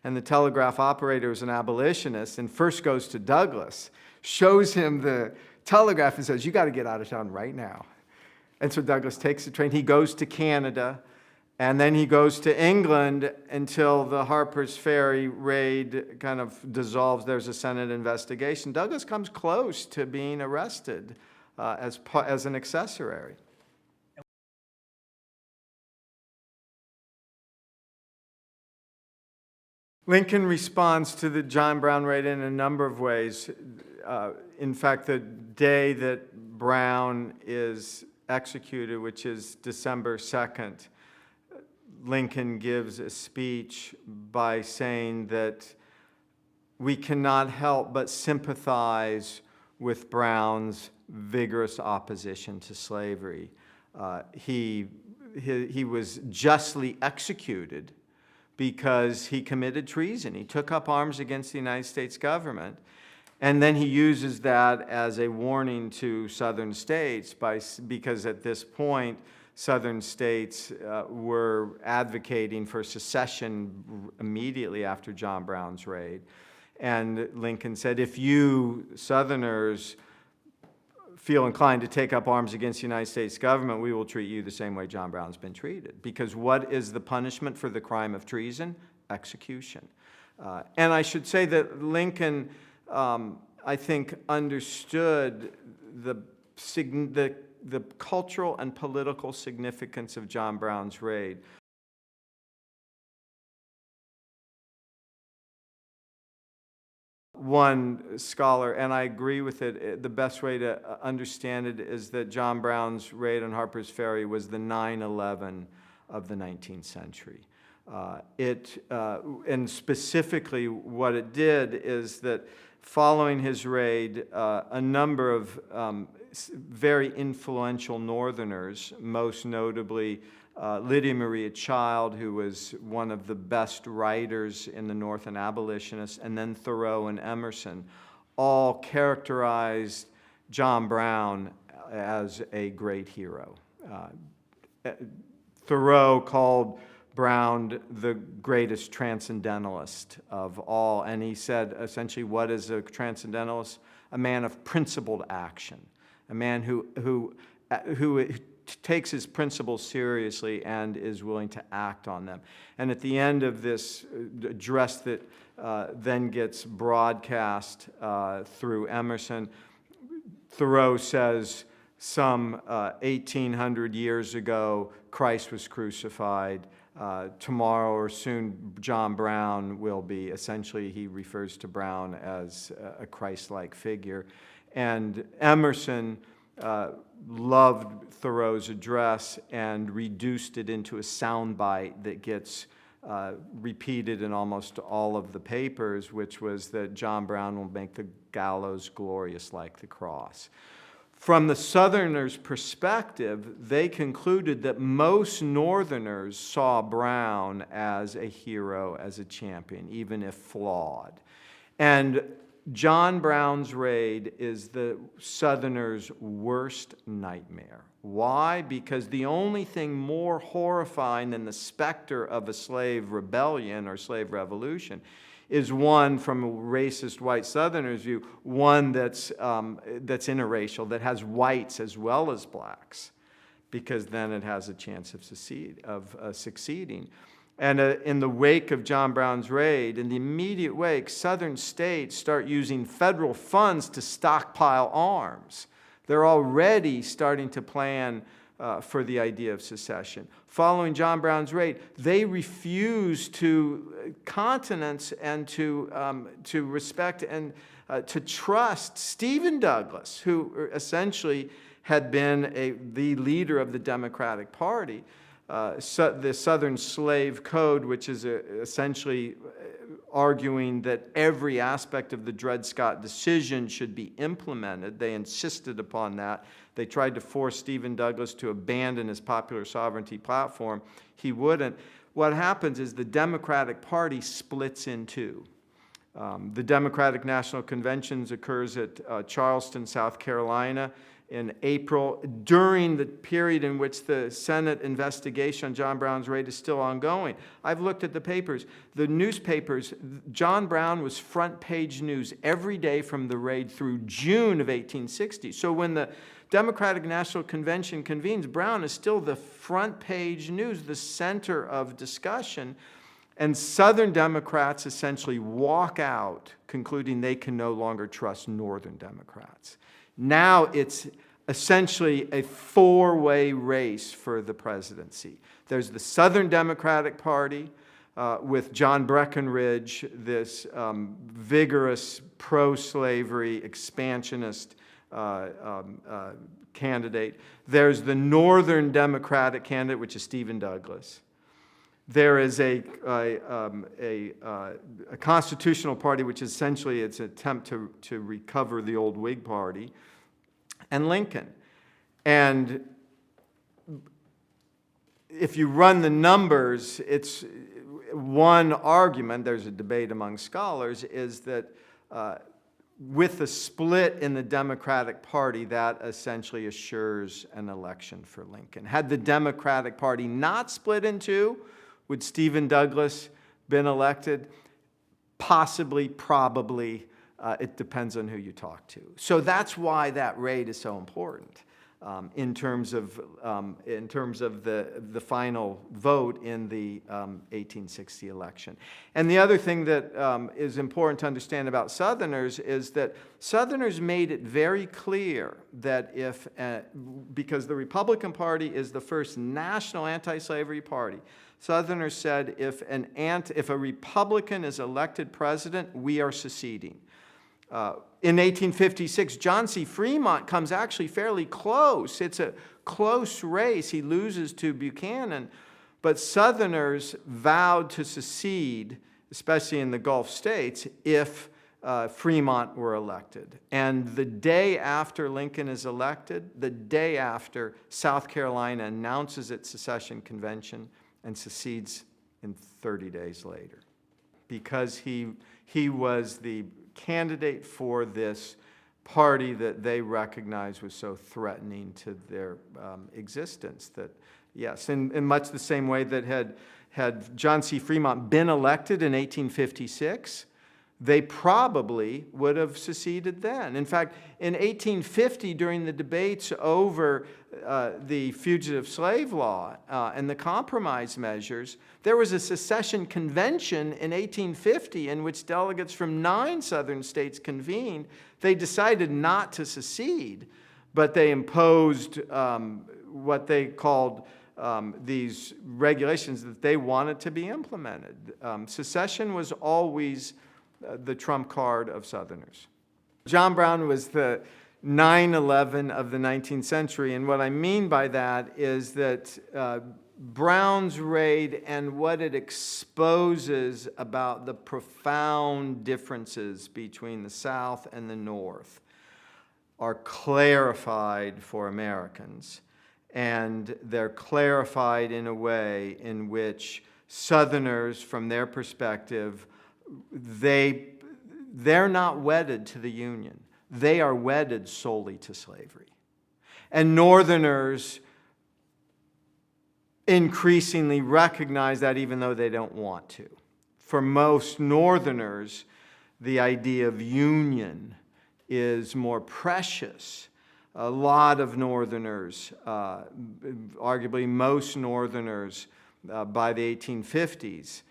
And the telegraph operator is an abolitionist and first goes to Douglass, shows him the telegraph and says, you got to get out of town right now. And so Douglass takes the train. He goes to Canada, and then he goes to England until the Harper's Ferry raid kind of dissolves. There's a Senate investigation. Douglass comes close to being arrested as an accessory. Lincoln responds to the John Brown raid in a number of ways. In fact, the day that Brown is executed, which is December 2nd, Lincoln gives a speech by saying that we cannot help but sympathize with Brown's vigorous opposition to slavery. He was justly executed because he committed treason. He took up arms against the United States government, and then he uses that as a warning to Southern states because at this point, Southern states were advocating for secession immediately after John Brown's raid. And Lincoln said, if you Southerners feel inclined to take up arms against the United States government, we will treat you the same way John Brown's been treated. Because what is the punishment for the crime of treason? Execution. And I should say that Lincoln, I think, understood the cultural and political significance of John Brown's raid. One scholar, and I agree with it, the best way to understand it is that John Brown's raid on Harper's Ferry was the 9/11 of the 19th century. And specifically what it did is that following his raid, a number of very influential Northerners, most notably Lydia Maria Child, who was one of the best writers in the North and abolitionists, and then Thoreau and Emerson, all characterized John Brown as a great hero. Thoreau called Brown the greatest transcendentalist of all, and he said essentially, what is a transcendentalist? A man of principled action, a man who takes his principles seriously and is willing to act on them. And at the end of this address that then gets broadcast through Emerson, Thoreau says, some 1,800 years ago, Christ was crucified. Tomorrow or soon, John Brown will be. Essentially, he refers to Brown as a Christ-like figure. And Emerson loved Thoreau's address and reduced it into a soundbite that gets repeated in almost all of the papers, which was that John Brown will make the gallows glorious like the cross. From the Southerners' perspective, they concluded that most Northerners saw Brown as a hero, as a champion, even if flawed. And John Brown's raid is the Southerners' worst nightmare. Why? Because the only thing more horrifying than the specter of a slave rebellion or slave revolution is one, from a racist white Southerner's view, one that's interracial, that has whites as well as blacks, because then it has a chance of succeeding. And in the wake of John Brown's raid, in the immediate wake, Southern states start using federal funds to stockpile arms. They're already starting to plan for the idea of secession. Following John Brown's raid, they refuse to countenance and to respect and to trust Stephen Douglas, who essentially had been the leader of the Democratic Party. The Southern Slave Code, which is essentially arguing that every aspect of the Dred Scott decision should be implemented. They insisted upon that. They tried to force Stephen Douglas to abandon his popular sovereignty platform. He wouldn't. What happens is the Democratic Party splits in two. The Democratic National Convention occurs at Charleston, South Carolina, in April, during the period in which the Senate investigation on John Brown's raid is still ongoing. I've looked at the papers. The newspapers, John Brown was front page news every day from the raid through June of 1860. So when the Democratic National Convention convenes, Brown is still the front page news, the center of discussion. And Southern Democrats essentially walk out, concluding they can no longer trust Northern Democrats. Now it's essentially a four-way race for the presidency. There's the Southern Democratic Party with John Breckinridge, this vigorous pro-slavery expansionist candidate. There's the Northern Democratic candidate, which is Stephen Douglas. There is a constitutional party, which is essentially its attempt to recover the old Whig Party, and Lincoln. And if you run the numbers, it's one argument, there's a debate among scholars, is that with the split in the Democratic Party, that essentially assures an election for Lincoln. Had the Democratic Party not split in two, would Stephen Douglas been elected? Possibly, probably. It depends on who you talk to. So that's why that raid is so important in terms of the final vote in the 1860 election. And the other thing that is important to understand about Southerners is that Southerners made it very clear that because the Republican Party is the first national anti-slavery party, Southerners said if a Republican is elected president, we are seceding. In 1856, John C. Fremont comes actually fairly close. It's a close race. He loses to Buchanan. But Southerners vowed to secede, especially in the Gulf states, if Fremont were elected. And the day after Lincoln is elected, the day after, South Carolina announces its secession convention and secedes in 30 days later. Because he was the candidate for this party that they recognized was so threatening to their existence. That, yes, in much the same way that had John C. Fremont been elected in 1856, they probably would have seceded then. In fact, in 1850, during the debates over the fugitive slave law and the compromise measures, there was a secession convention in 1850 in which delegates from 9 Southern states convened. They decided not to secede, but they imposed what they called these regulations that they wanted to be implemented. Secession was always the trump card of Southerners. John Brown was the 9/11 of the 19th century, and what I mean by that is that Brown's raid and what it exposes about the profound differences between the South and the North are clarified for Americans. And they're clarified in a way in which Southerners, from their perspective, they're not wedded to the Union. They are wedded solely to slavery. And Northerners increasingly recognize that even though they don't want to. For most Northerners, the idea of union is more precious. A lot of Northerners, arguably most Northerners by the 1850s,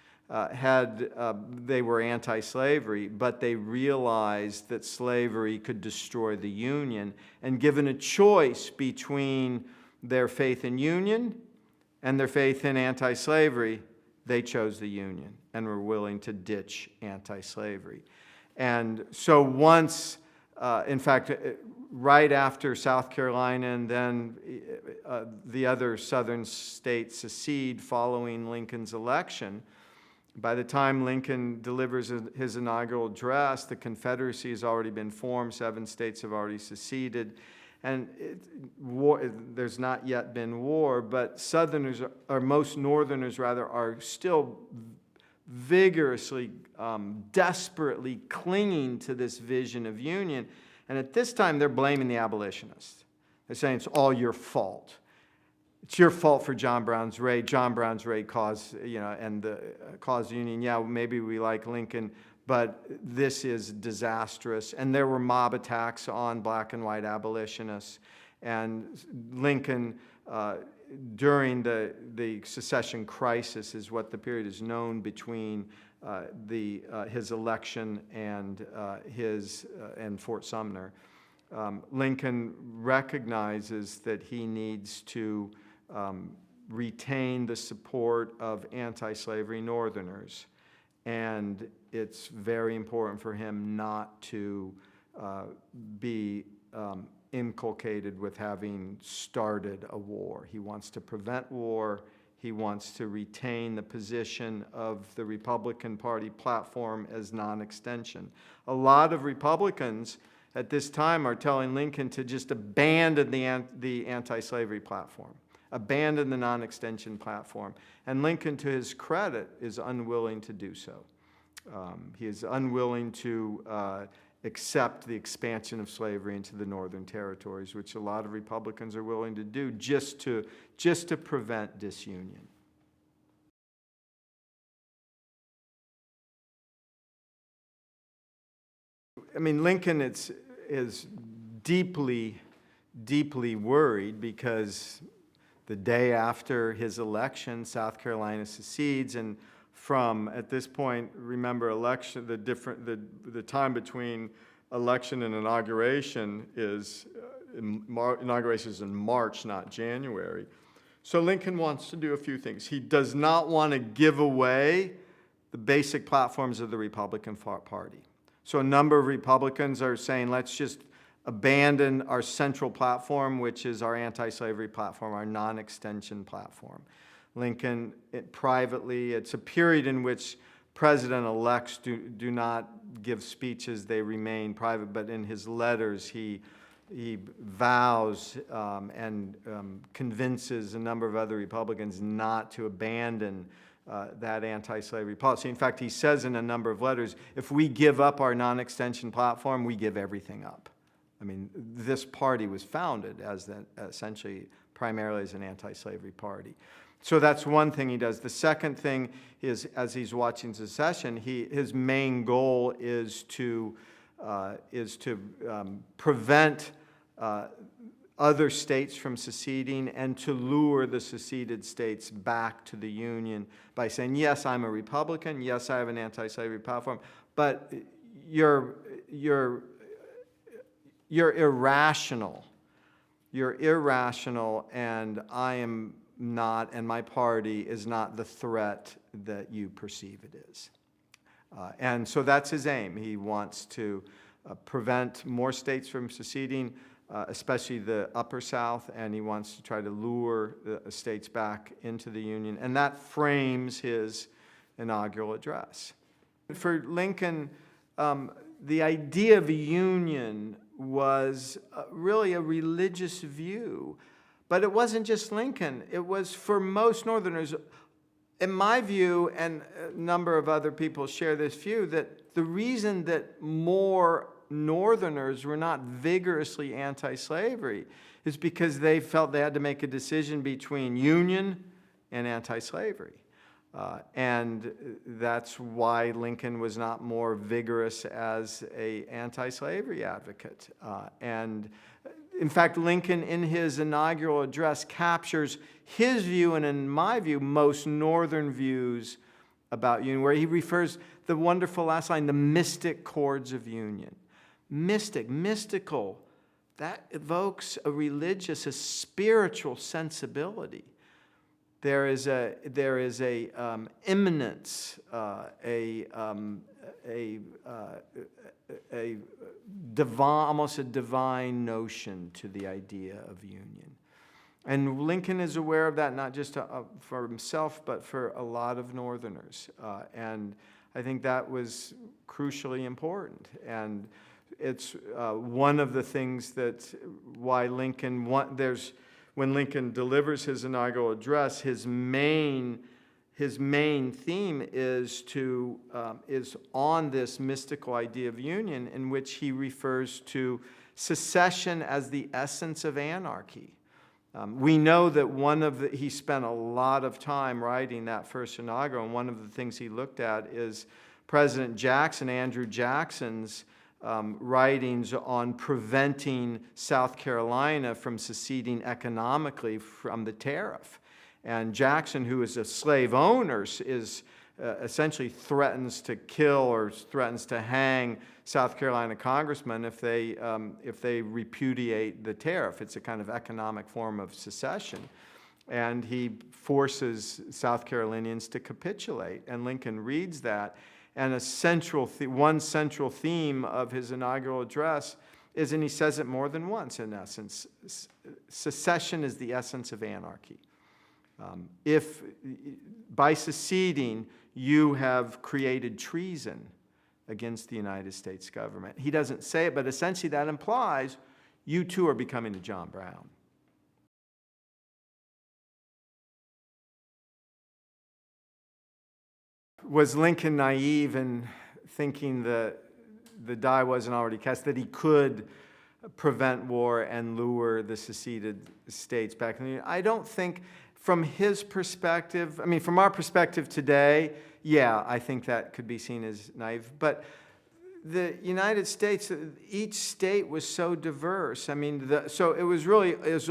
they were anti-slavery, but they realized that slavery could destroy the Union. And given a choice between their faith in Union and their faith in anti-slavery, they chose the Union and were willing to ditch anti-slavery. And so once, in fact, right after South Carolina and then the other southern states secede following Lincoln's election, by the time Lincoln delivers his inaugural address, the Confederacy has already been formed, 7 states have already seceded, and there's not yet been war, but Southerners, or most Northerners rather, are still vigorously, desperately clinging to this vision of union. And at this time, they're blaming the abolitionists. They're saying it's all your fault. It's your fault for John Brown's raid. John Brown's raid caused, caused the Union. Yeah, maybe we like Lincoln, but this is disastrous. And there were mob attacks on black and white abolitionists. And Lincoln, during the secession crisis, is what the period is known between his election and Fort Sumner. Lincoln recognizes that he needs to retain the support of anti-slavery Northerners, and it's very important for him not to be inculcated with having started a war. He wants to prevent war. He wants to retain the position of the Republican Party platform as non-extension. A lot of Republicans at this time are telling Lincoln to just abandon the anti-slavery platform, abandon the non-extension platform. And Lincoln, to his credit, is unwilling to do so. He is unwilling to accept the expansion of slavery into the northern territories, which a lot of Republicans are willing to do just to prevent disunion. I mean, Lincoln is deeply, deeply worried because the day after his election, South Carolina secedes, and from, at this point, remember, election, the time between election and inauguration is, inauguration is in March, not January. So Lincoln wants to do a few things. He does not want to give away the basic platforms of the Republican Party. So a number of Republicans are saying, let's just abandon our central platform, which is our anti-slavery platform, our non-extension platform. Lincoln, privately, it's a period in which president-elects do not give speeches, they remain private, but in his letters he vows and convinces a number of other Republicans not to abandon that anti-slavery policy. In fact, he says in a number of letters, if we give up our non-extension platform, we give everything up. I mean, this party was founded as essentially primarily as an anti-slavery party. So that's one thing he does. The second thing is, as he's watching secession, his main goal is to prevent other states from seceding and to lure the seceded states back to the Union by saying, yes, I'm a Republican, yes, I have an anti-slavery platform, but you're irrational. You're irrational, and I am not, and my party is not the threat that you perceive it is. And so that's his aim. He wants to prevent more states from seceding, especially the Upper South, and he wants to try to lure the states back into the Union, and that frames his inaugural address. For Lincoln, the idea of a union was really a religious view, but it wasn't just Lincoln. It was for most Northerners. In my view, and a number of other people share this view, that the reason that more Northerners were not vigorously anti-slavery is because they felt they had to make a decision between union and anti-slavery. And that's why Lincoln was not more vigorous as an anti-slavery advocate. And in fact, Lincoln, in his inaugural address, captures his view, and in my view, most Northern views about union, where he refers the wonderful last line, the mystic chords of union. Mystic, mystical, that evokes a religious, a spiritual sensibility. There is a immanence, divine, almost a divine notion to the idea of union. And Lincoln is aware of that, not just for himself, but for a lot of Northerners. And I think that was crucially important. And it's one of the things that why Lincoln, when Lincoln delivers his inaugural address, his main theme is on this mystical idea of union, in which he refers to secession as the essence of anarchy. We know that he spent a lot of time writing that first inaugural, and one of the things he looked at is President Jackson, Andrew Jackson's writings on preventing South Carolina from seceding economically from the tariff. And Jackson, who is a slave owner, is essentially threatens to kill or threatens to hang South Carolina congressmen if they repudiate the tariff. It's a kind of economic form of secession. And he forces South Carolinians to capitulate. And Lincoln reads that. And one central theme of his inaugural address is, and he says it more than once in essence, secession is the essence of anarchy. If by seceding you have created treason against the United States government. He doesn't say it, but essentially that implies you too are becoming a John Brown. Was Lincoln naive in thinking that the die wasn't already cast, that he could prevent war and lure the seceded states back in the Union? I don't think, from his perspective, I mean, from our perspective today, yeah, I think that could be seen as naive. But the United States, each state was so diverse. I mean, so it was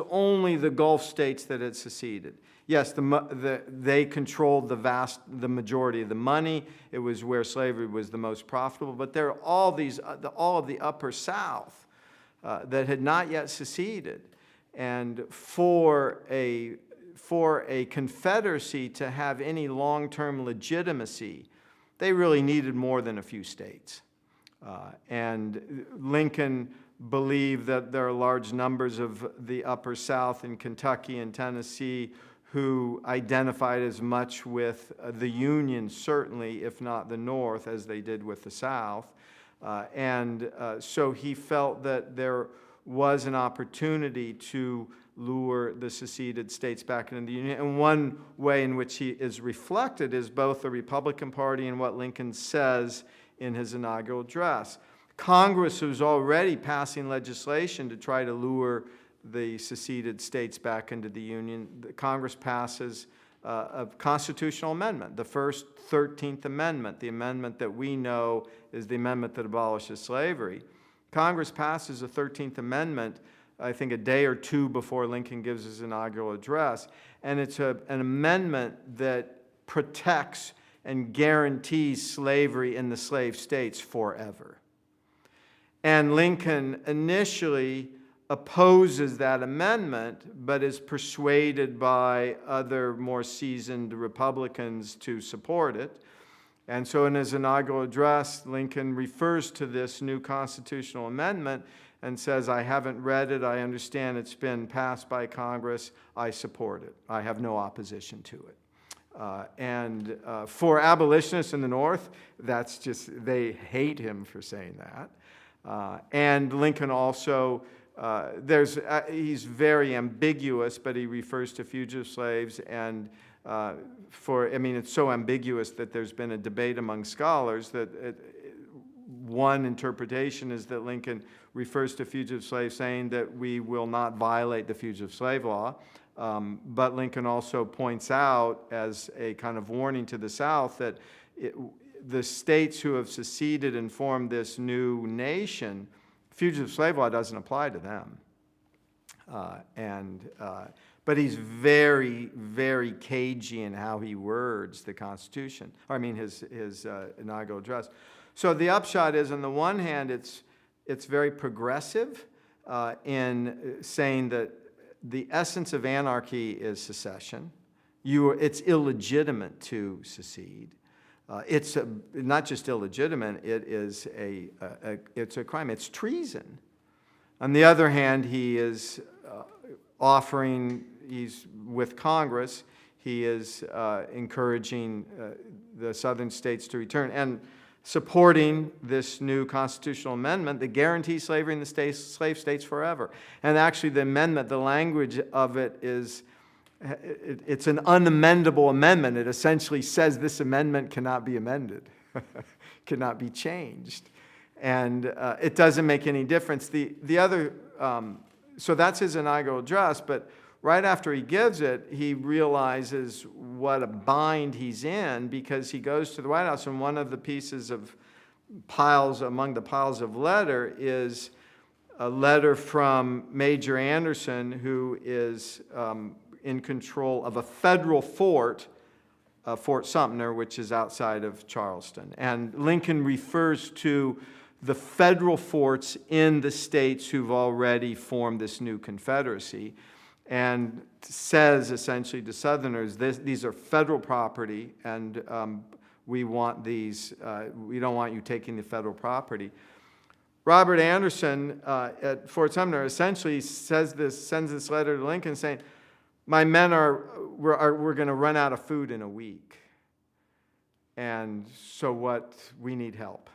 only the Gulf states that had seceded. Yes, they controlled the majority of the money. It was where slavery was the most profitable. But there are all of the Upper South that had not yet seceded, and for a Confederacy to have any long-term legitimacy, they really needed more than a few states. And Lincoln believed that there are large numbers of the Upper South in Kentucky and Tennessee who identified as much with the Union, certainly, if not the North, as they did with the South. So he felt that there was an opportunity to lure the seceded states back into the Union. And one way in which he is reflected is both the Republican Party and what Lincoln says in his inaugural address. Congress was already passing legislation to try to lure the seceded states back into the Union. Congress passes a constitutional amendment, the first 13th Amendment, the amendment that we know is the amendment that abolishes slavery. Congress passes a 13th Amendment, I think a day or two before Lincoln gives his inaugural address, and it's an amendment that protects and guarantees slavery in the slave states forever. And Lincoln initially opposes that amendment, but is persuaded by other more seasoned Republicans to support it. And so in his inaugural address, Lincoln refers to this new constitutional amendment and says, I haven't read it, I understand it's been passed by Congress, I support it. I have no opposition to it. And for abolitionists in the North, that's just, they hate him for saying that. And Lincoln also, he's very ambiguous, but he refers to fugitive slaves, and it's so ambiguous that there's been a debate among scholars that one interpretation is that Lincoln refers to fugitive slaves saying that we will not violate the fugitive slave law. But Lincoln also points out as a kind of warning to the South that the states who have seceded and formed this new nation, fugitive slave law doesn't apply to them. But he's very, very cagey in how he words the Constitution, his inaugural address. So the upshot is, on the one hand, it's very progressive in saying that the essence of anarchy is secession. It's illegitimate to secede. It's not just illegitimate, it's a crime. It's treason. On the other hand, he is he's with Congress, he is encouraging the southern states to return and supporting this new constitutional amendment that guarantees slavery in the slave states forever. And actually the amendment, the language of it is, it's an unamendable amendment. It essentially says this amendment cannot be amended, cannot be changed. And it doesn't make any difference. So that's his inaugural address, but right after he gives it, he realizes what a bind he's in, because he goes to the White House, and one of the pieces of among the piles of letter is a letter from Major Anderson, who is in control of a federal fort, Fort Sumter, which is outside of Charleston. And Lincoln refers to the federal forts in the states who've already formed this new Confederacy, and says essentially to Southerners, these are federal property, and we want these, we don't want you taking the federal property. Robert Anderson at Fort Sumter essentially sends this letter to Lincoln saying, my men we're going to run out of food in a week, and so we need help.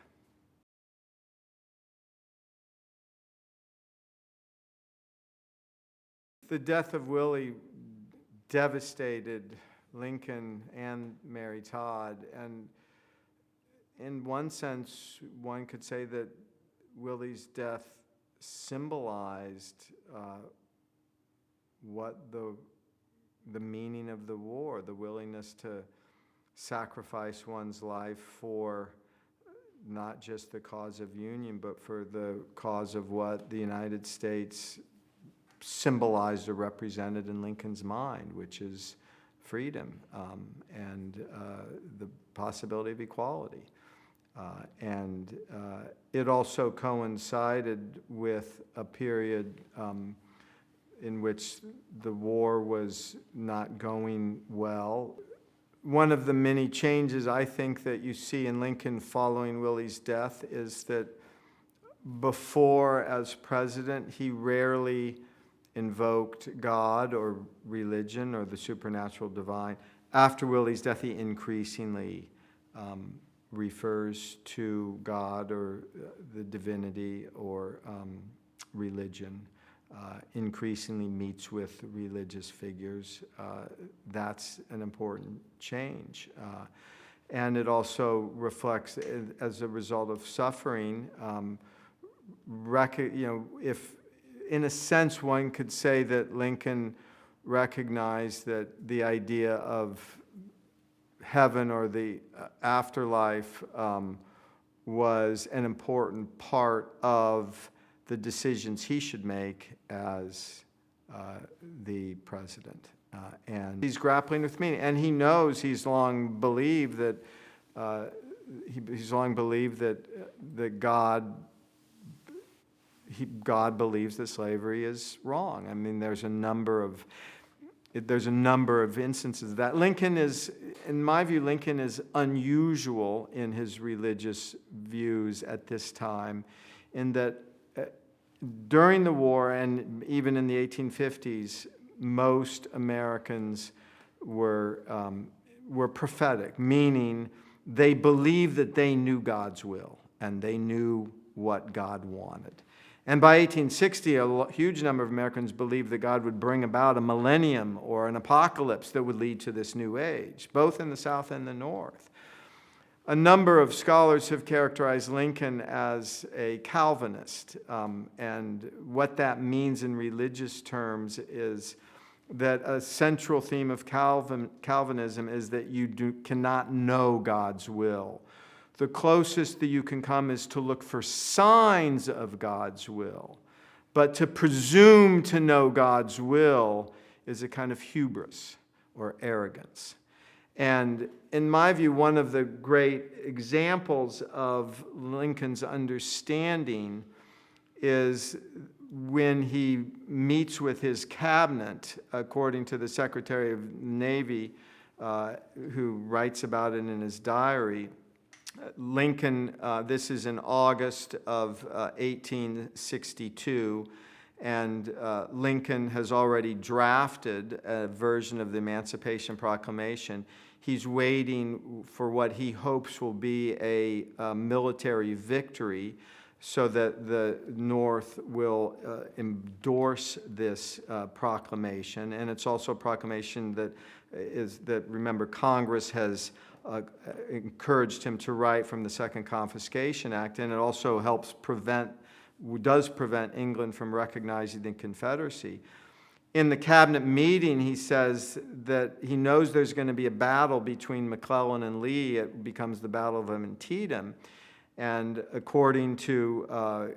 The death of Willie devastated Lincoln and Mary Todd, and in one sense, one could say that Willie's death symbolized what the meaning of the war, the willingness to sacrifice one's life for not just the cause of union, but for the cause of what the United States symbolized or represented in Lincoln's mind, which is freedom and the possibility of equality. And it also coincided with a period in which the war was not going well. One of the many changes I think that you see in Lincoln following Willie's death is that before, as president, he rarely invoked God or religion or the supernatural divine. After Willie's death, he increasingly refers to God or the divinity or religion, increasingly meets with religious figures. That's an important change. And it also reflects, as a result of suffering, if in a sense one could say that Lincoln recognized that the idea of heaven or the afterlife was an important part of the decisions he should make as the president. And he's grappling with meaning, and he knows he's long believed that that God believes that slavery is wrong. I mean, there's a number of instances of that. Lincoln is, in my view, Lincoln is unusual in his religious views at this time, in that during the war and even in the 1850s, most Americans were prophetic, meaning they believed that they knew God's will and they knew what God wanted. And by 1860, a huge number of Americans believed that God would bring about a millennium or an apocalypse that would lead to this new age, both in the South and the North. A number of scholars have characterized Lincoln as a Calvinist, and what that means in religious terms is that a central theme of Calvinism is that you cannot know God's will. The closest that you can come is to look for signs of God's will. But to presume to know God's will is a kind of hubris or arrogance. And in my view, one of the great examples of Lincoln's understanding is when he meets with his cabinet, according to the Secretary of the Navy, who writes about it in his diary. Lincoln, this is in August of 1862, and Lincoln has already drafted a version of the Emancipation Proclamation. He's waiting for what he hopes will be a military victory so that the North will endorse this proclamation. And it's also a proclamation that remember, Congress has encouraged him to write from the Second Confiscation Act, and it also does prevent England from recognizing the Confederacy. In the cabinet meeting, he says that he knows there's going to be a battle between McClellan and Lee. It becomes the Battle of Antietam. And according to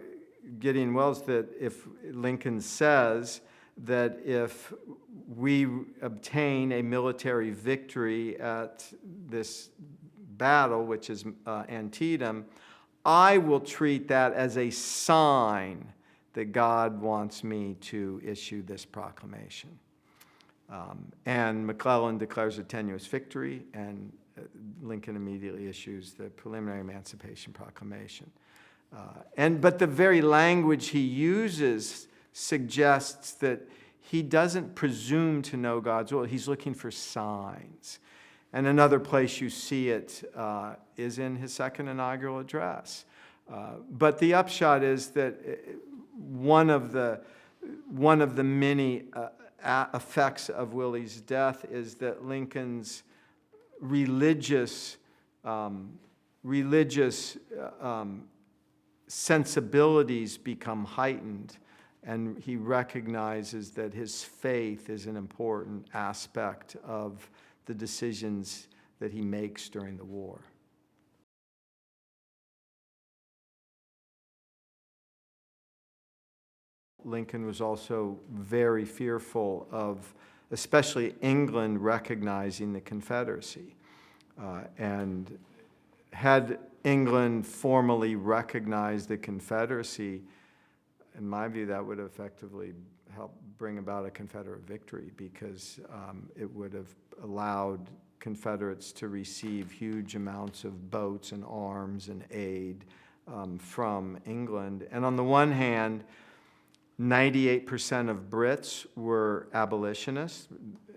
Gideon Wells, that if Lincoln says that if we obtain a military victory at this battle, which is Antietam, I will treat that as a sign that God wants me to issue this proclamation. And McClellan declares a tenuous victory, and Lincoln immediately issues the preliminary Emancipation Proclamation. But the very language he uses suggests that he doesn't presume to know God's will. He's looking for signs. And another place you see it is in his second inaugural address. But the upshot is that one of the many effects of Willie's death is that Lincoln's religious sensibilities become heightened, and he recognizes that his faith is an important aspect of the decisions that he makes during the war. Lincoln was also very fearful of, especially England, recognizing the Confederacy. And had England formally recognized the Confederacy, in my view, that would effectively help bring about a Confederate victory, because it would have allowed Confederates to receive huge amounts of boats and arms and aid from England. And on the one hand, 98% of Brits were abolitionists.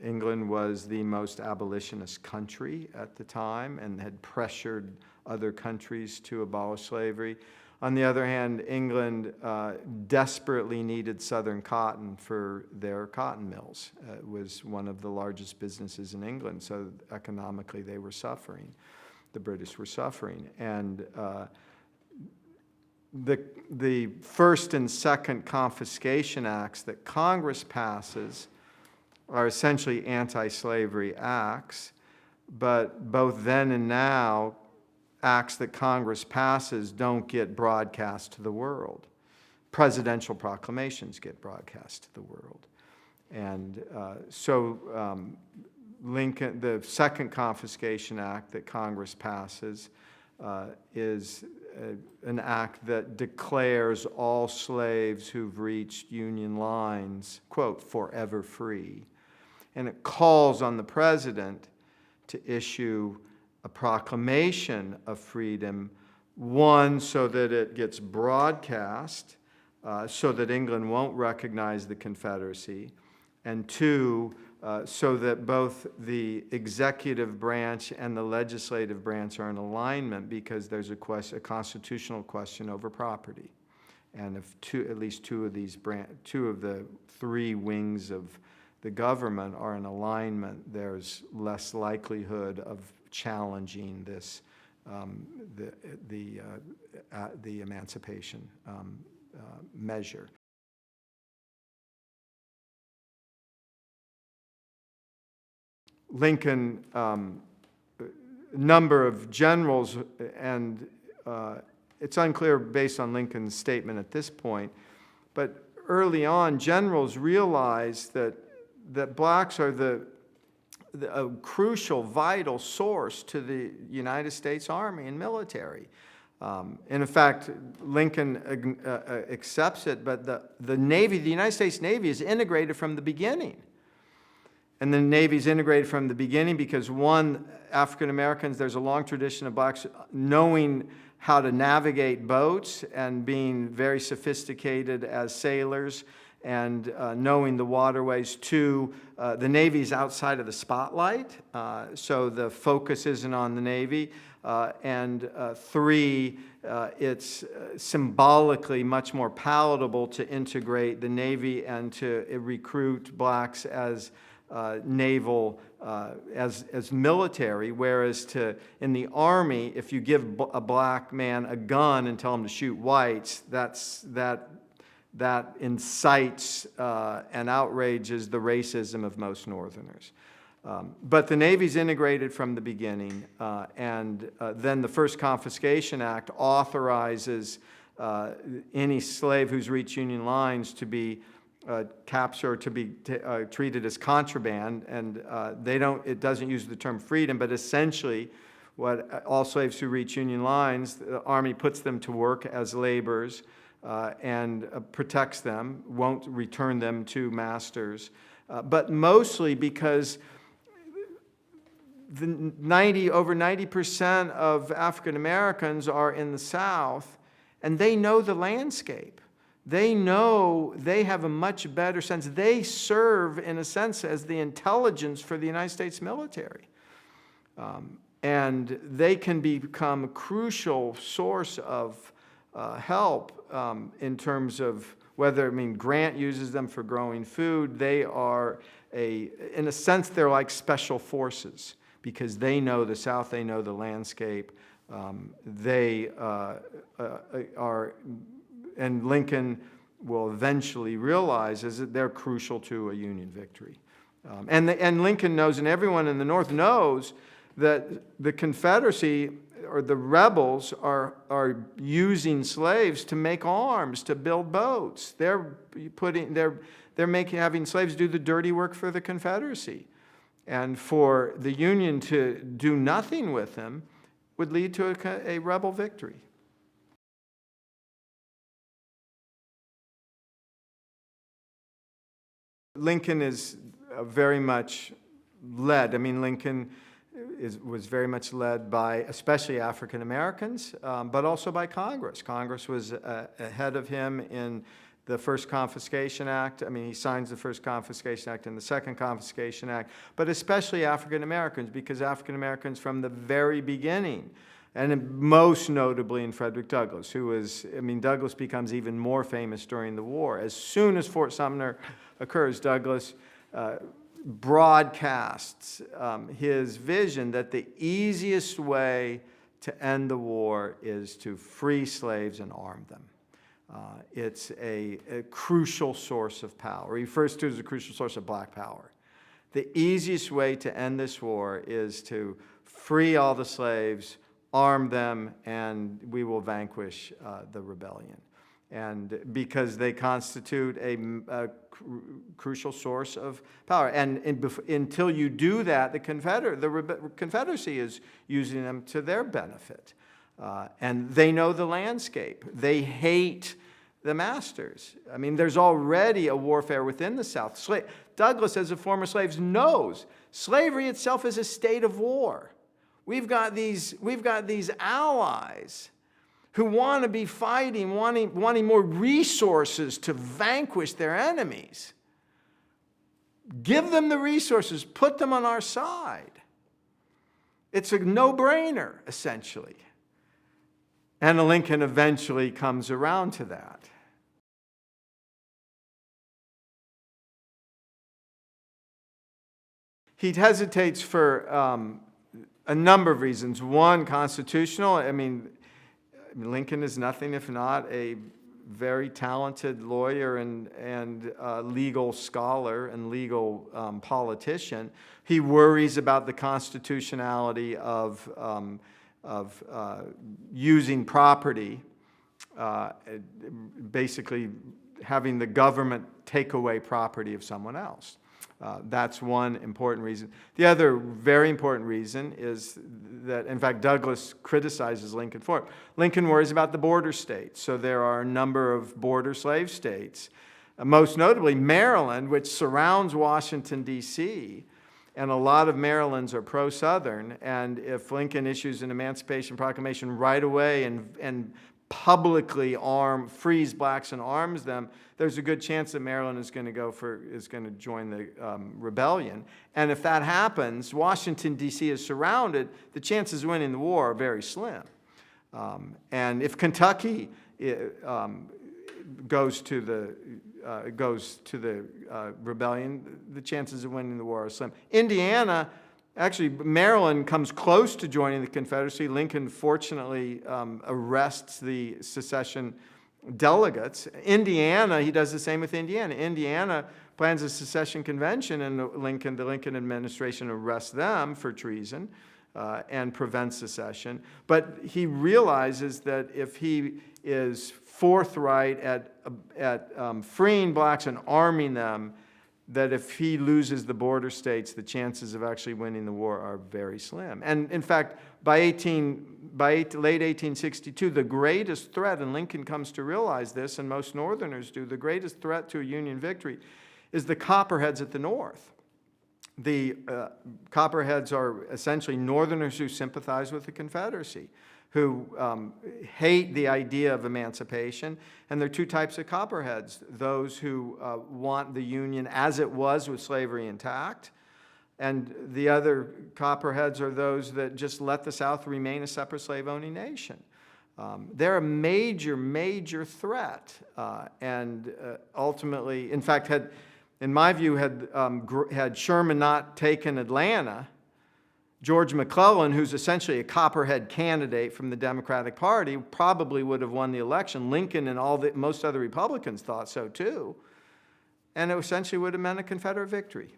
England was the most abolitionist country at the time and had pressured other countries to abolish slavery. On the other hand, England desperately needed Southern cotton for their cotton mills. It was one of the largest businesses in England, so economically they were suffering. The British were suffering. And the first and second confiscation acts that Congress passes are essentially anti-slavery acts, but both then and now, acts that Congress passes don't get broadcast to the world. Presidential proclamations get broadcast to the world. And so Lincoln, the second confiscation act that Congress passes is an act that declares all slaves who've reached Union lines, quote, forever free. And it calls on the president to issue a proclamation of freedom, one, so that it gets broadcast, so that England won't recognize the Confederacy, and two, so that both the executive branch and the legislative branch are in alignment, because there's a constitutional question over property. And if at least two of the three wings of the government are in alignment, there's less likelihood of challenging this, the emancipation measure. Lincoln, number of generals, and it's unclear based on Lincoln's statement at this point, but early on, generals realized that blacks are a crucial, vital source to the United States Army and military. And in fact, Lincoln accepts it, but the Navy, the United States Navy, is integrated from the beginning. And the Navy's integrated from the beginning because, one, African Americans, there's a long tradition of blacks knowing how to navigate boats and being very sophisticated as sailors and knowing the waterways. Two, the Navy's outside of the spotlight, so the focus isn't on the Navy. And three, it's symbolically much more palatable to integrate the Navy and to recruit blacks as naval, as military, whereas in the Army, if you give a black man a gun and tell him to shoot whites, that incites and outrages the racism of most Northerners. But the Navy's integrated from the beginning, and then the First Confiscation Act authorizes any slave who's reached Union lines to be captured, to be treated as contraband, and it doesn't use the term freedom, but essentially all slaves who reach Union lines, the Army puts them to work as laborers and protects them, won't return them to masters, but mostly because over 90% of African Americans are in the South, and they know the landscape. They know, they have a much better sense. They serve, in a sense, as the intelligence for the United States military. And they can become a crucial source of help in terms of whether, Grant uses them for growing food. They are in a sense, they're like special forces because they know the South, they know the landscape. They are, and Lincoln will eventually realize is that they're crucial to a Union victory. And Lincoln knows, and everyone in the North knows, that the Confederacy or the rebels are using slaves to make arms, to build boats. They're having slaves do the dirty work for the Confederacy. And for the Union to do nothing with them would lead to a rebel victory. Lincoln is very much led. Lincoln was very much led by especially African Americans, but also by Congress. Congress was ahead of him in the First Confiscation Act. He signs the First Confiscation Act and the Second Confiscation Act, but especially African Americans, because African Americans from the very beginning, and most notably in Frederick Douglass, who was, Douglass becomes even more famous during the war. As soon as Fort Sumter occurs, Douglass broadcasts his vision that the easiest way to end the war is to free slaves and arm them. It's a crucial source of power. He refers to it as a crucial source of black power. The easiest way to end this war is to free all the slaves, arm them, and we will vanquish the rebellion. And because they constitute a crucial source of power. And until you do that, the Confederacy is using them to their benefit. And they know the landscape. They hate the masters. There's already a warfare within the South. Douglass, as a former slave, knows slavery itself is a state of war. We've got these allies who want to be fighting, wanting more resources to vanquish their enemies. Give them the resources. Put them on our side. It's a no-brainer, essentially. And Lincoln eventually comes around to that. He hesitates for a number of reasons. One, constitutional. I mean, Lincoln is nothing if not a very talented lawyer and legal scholar and legal politician. He worries about the constitutionality of using property, basically having the government take away property of someone else. That's one important reason. The other very important reason is that, in fact, Douglass criticizes Lincoln for it. Lincoln worries about the border states. So there are a number of border slave states, most notably Maryland, which surrounds Washington, D.C., and a lot of Marylands are pro-Southern. And if Lincoln issues an Emancipation Proclamation right away and publicly frees blacks and arms them, there's a good chance that Maryland is going to join the rebellion. And if that happens, Washington, D.C. is surrounded, the chances of winning the war are very slim. And if Kentucky goes to the rebellion, the chances of winning the war are slim. Indiana, actually, Maryland comes close to joining the Confederacy. Lincoln fortunately arrests the secession delegates. Indiana, he does the same with Indiana. Indiana plans a secession convention, and the Lincoln administration arrests them for treason and prevents secession. But he realizes that if he is forthright at freeing blacks and arming them, that if he loses the border states, the chances of actually winning the war are very slim. And in fact, by late 1862, the greatest threat, and Lincoln comes to realize this, and most Northerners do, the greatest threat to a Union victory is the Copperheads at the North. The Copperheads are essentially Northerners who sympathize with the Confederacy, who hate the idea of emancipation. And there are two types of Copperheads: those who want the Union as it was with slavery intact, and the other Copperheads are those that just let the South remain a separate slave-owning nation. They're a major, major threat, and ultimately, in fact, in my view, had Sherman not taken Atlanta, George McClellan, who's essentially a Copperhead candidate from the Democratic Party, probably would have won the election. Lincoln and most other Republicans thought so too, and it essentially would have meant a Confederate victory.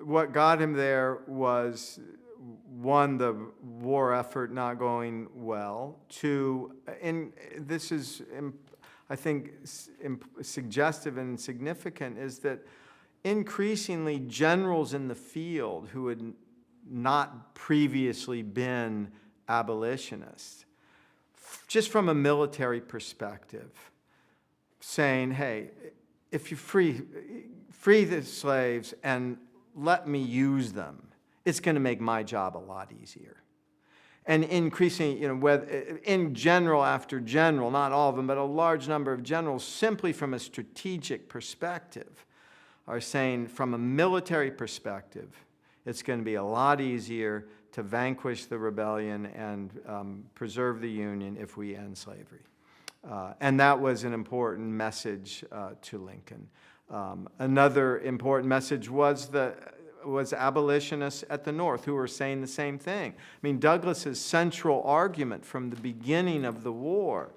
What got him there was, one, the war effort not going well. Two, and this is, I think, suggestive and significant, is that increasingly generals in the field who had not previously been abolitionists, just from a military perspective, saying, hey, if you free the slaves and let me use them, it's going to make my job a lot easier. And increasing, in general after general, not all of them, but a large number of generals, simply from a strategic perspective, are saying, from a military perspective, it's going to be a lot easier to vanquish the rebellion and preserve the Union if we end slavery. And that was an important message to Lincoln. Another important message was abolitionists at the North, who were saying the same thing. I mean, Douglass's central argument from the beginning of the war,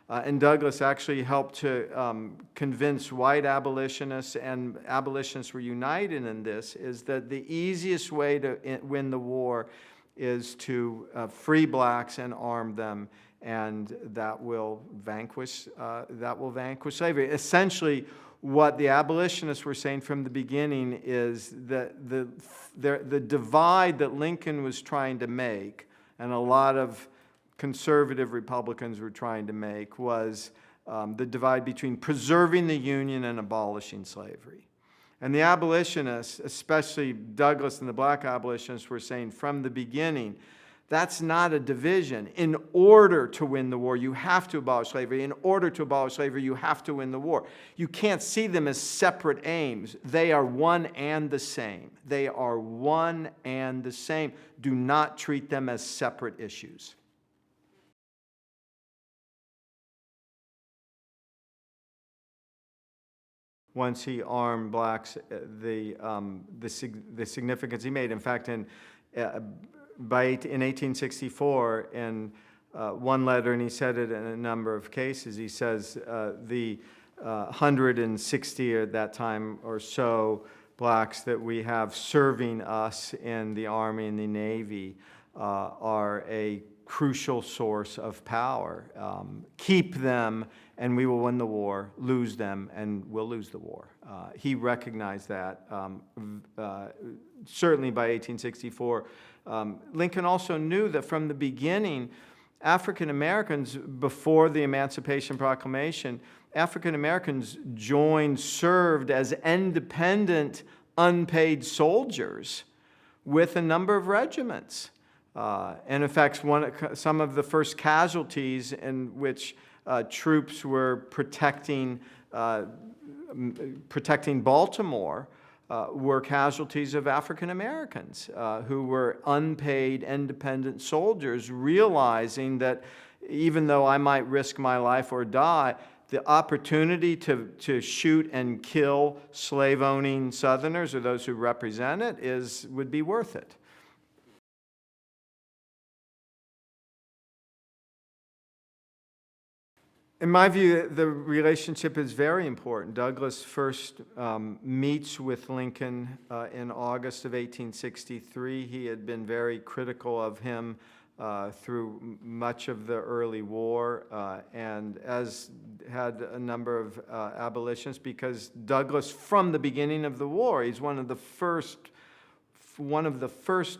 and Douglass actually helped to convince white abolitionists, and abolitionists were united in this, is that the easiest way to win the war is to free blacks and arm them, and that will vanquish slavery. Essentially, what the abolitionists were saying from the beginning is that the divide that Lincoln was trying to make, and a lot of conservative Republicans were trying to make, was the divide between preserving the Union and abolishing slavery. And the abolitionists, especially Douglass and the black abolitionists, were saying from the beginning, that's not a division. In order to win the war, you have to abolish slavery. In order to abolish slavery, you have to win the war. You can't see them as separate aims. They are one and the same. They are one and the same. Do not treat them as separate issues. Once he armed blacks, the significance he made. In fact, in 1864, in one letter, and he said it in a number of cases, he says the 160 at that time or so blacks that we have serving us in the Army and the Navy are a crucial source of power. Keep them and we will win the war. Lose them and we'll lose the war. He recognized that certainly by 1864. Lincoln also knew that from the beginning, African Americans, before the Emancipation Proclamation, African Americans served as independent, unpaid soldiers with a number of regiments. And in fact, some of the first casualties in which troops were protecting Baltimore were casualties of African Americans who were unpaid independent soldiers, realizing that even though I might risk my life or die, the opportunity to shoot and kill slave-owning Southerners or those who represent it would be worth it. In my view, the relationship is very important. Douglass first meets with Lincoln in August of 1863. He had been very critical of him through much of the early war, and as had a number of abolitionists, because Douglass, from the beginning of the war, he's one of the first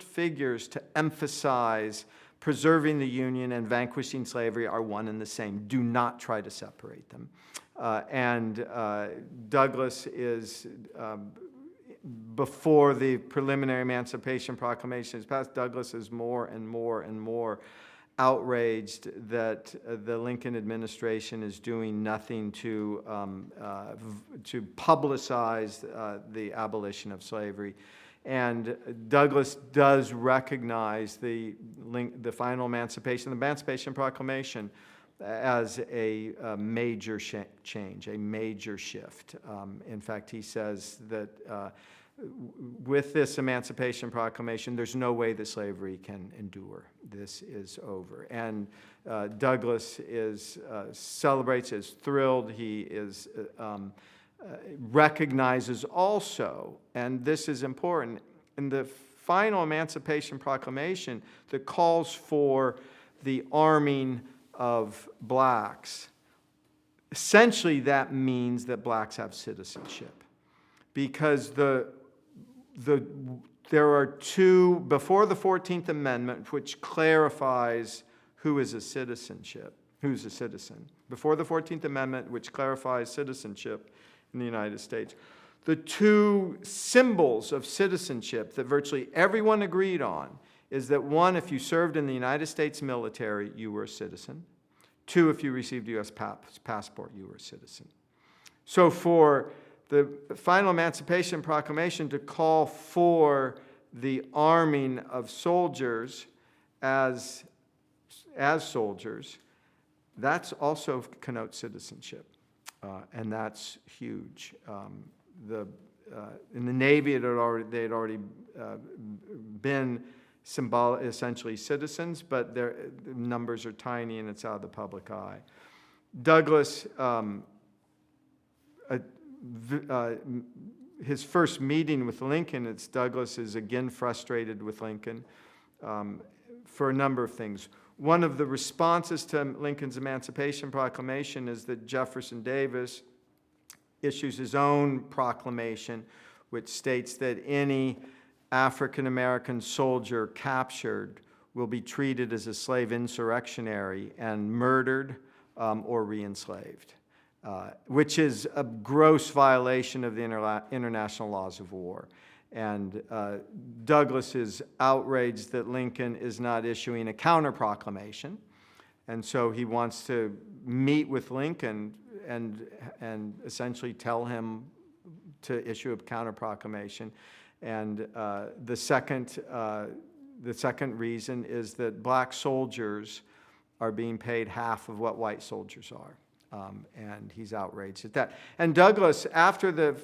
figures to emphasize preserving the Union and vanquishing slavery are one and the same. Do not try to separate them. And Douglass is, before the preliminary Emancipation Proclamation is passed, Douglass is more and more and more outraged that the Lincoln administration is doing nothing to publicize the abolition of slavery. And Douglass does recognize the final Emancipation, the Emancipation Proclamation, as a major change, a major shift. In fact, he says that with this Emancipation Proclamation, there's no way that slavery can endure. This is over. And Douglass celebrates, is thrilled. He is recognizes also, and this is important, in the final Emancipation Proclamation that calls for the arming of blacks. Essentially, that means that blacks have citizenship, because there are two, before the 14th Amendment, which clarifies who's a citizen. Before the 14th Amendment, which clarifies citizenship in the United States, the two symbols of citizenship that virtually everyone agreed on is that, one, if you served in the United States military, you were a citizen. Two, if you received a U.S. passport, you were a citizen. So for the final Emancipation Proclamation to call for the arming of soldiers as soldiers, that's also connotes citizenship. And that's huge. In the Navy, they had already been essentially citizens, but their numbers are tiny and it's out of the public eye. Douglass, his first meeting with Lincoln, Douglass is again frustrated with Lincoln for a number of things. One of the responses to Lincoln's Emancipation Proclamation is that Jefferson Davis issues his own proclamation, which states that any African American soldier captured will be treated as a slave insurrectionary and murdered or re-enslaved. which is a gross violation of the international laws of war. And Douglass is outraged that Lincoln is not issuing a counter-proclamation. And so he wants to meet with Lincoln and essentially tell him to issue a counter-proclamation. And the second reason is that black soldiers are being paid half of what white soldiers are. And he's outraged at that. And Douglass, after the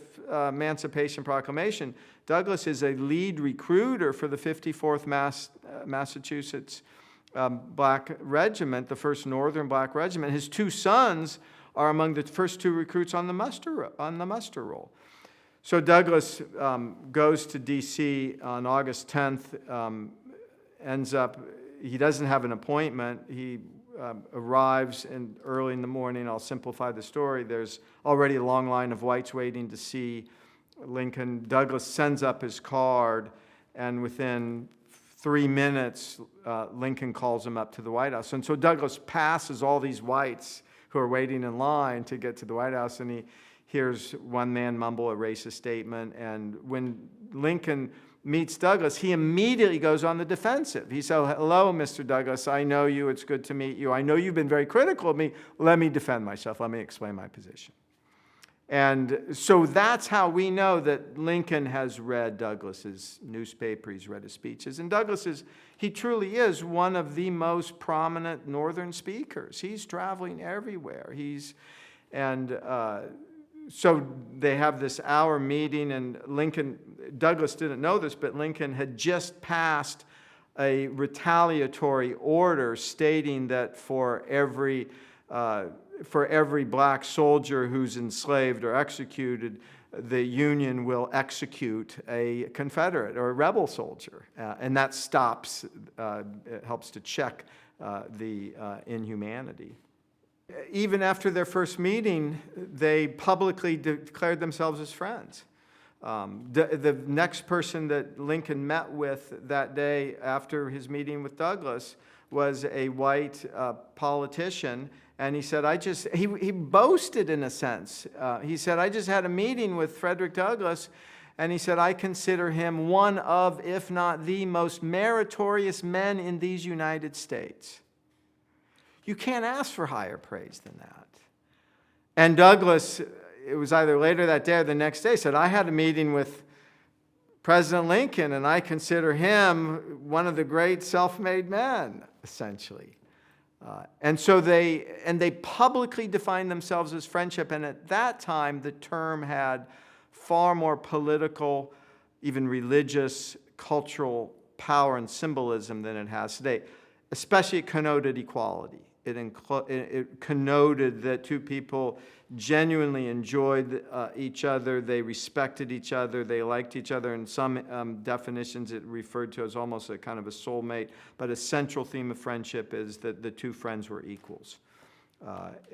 Emancipation Proclamation, Douglass is a lead recruiter for the 54th Massachusetts Black Regiment, the first Northern Black Regiment. His two sons are among the first two recruits on the muster roll. So Douglass goes to D.C. on August 10th, ends up, he doesn't have an appointment. He arrives early in the morning. I'll simplify the story. There's already a long line of whites waiting to see Lincoln. Douglass sends up his card, and within 3 minutes, Lincoln calls him up to the White House. And so Douglass passes all these whites who are waiting in line to get to the White House, and he hears one man mumble a racist statement. And when Lincoln meets Douglass, he immediately goes on the defensive. He said, "Hello, Mr. Douglass, I know you, it's good to meet you. I know you've been very critical of me. Let me defend myself, let me explain my position." And so that's how we know that Lincoln has read Douglass's newspaper, he's read his speeches. And Douglass he truly is one of the most prominent Northern speakers. He's traveling everywhere. So they have this hour meeting, and Douglass didn't know this, but Lincoln had just passed a retaliatory order stating that for every black soldier who's enslaved or executed, the Union will execute a Confederate or a rebel soldier. And that stops, it helps to check the inhumanity. Even after their first meeting, they publicly declared themselves as friends. The next person that Lincoln met with that day after his meeting with Douglass was a white politician, and he said, he boasted in a sense. He said, "I just had a meeting with Frederick Douglass," and he said, "I consider him one of, if not the most meritorious men in these United States." You can't ask for higher praise than that. And Douglass, it was either later that day or the next day, said, "I had a meeting with President Lincoln, and I consider him one of the great self-made men," essentially. And so they publicly defined themselves as friendship. And at that time, the term had far more political, even religious, cultural power and symbolism than it has today. Especially it connoted equality. It connoted that two people genuinely enjoyed each other, they respected each other, they liked each other. In some definitions, it referred to as almost a kind of a soulmate. But a central theme of friendship is that the two friends were equals.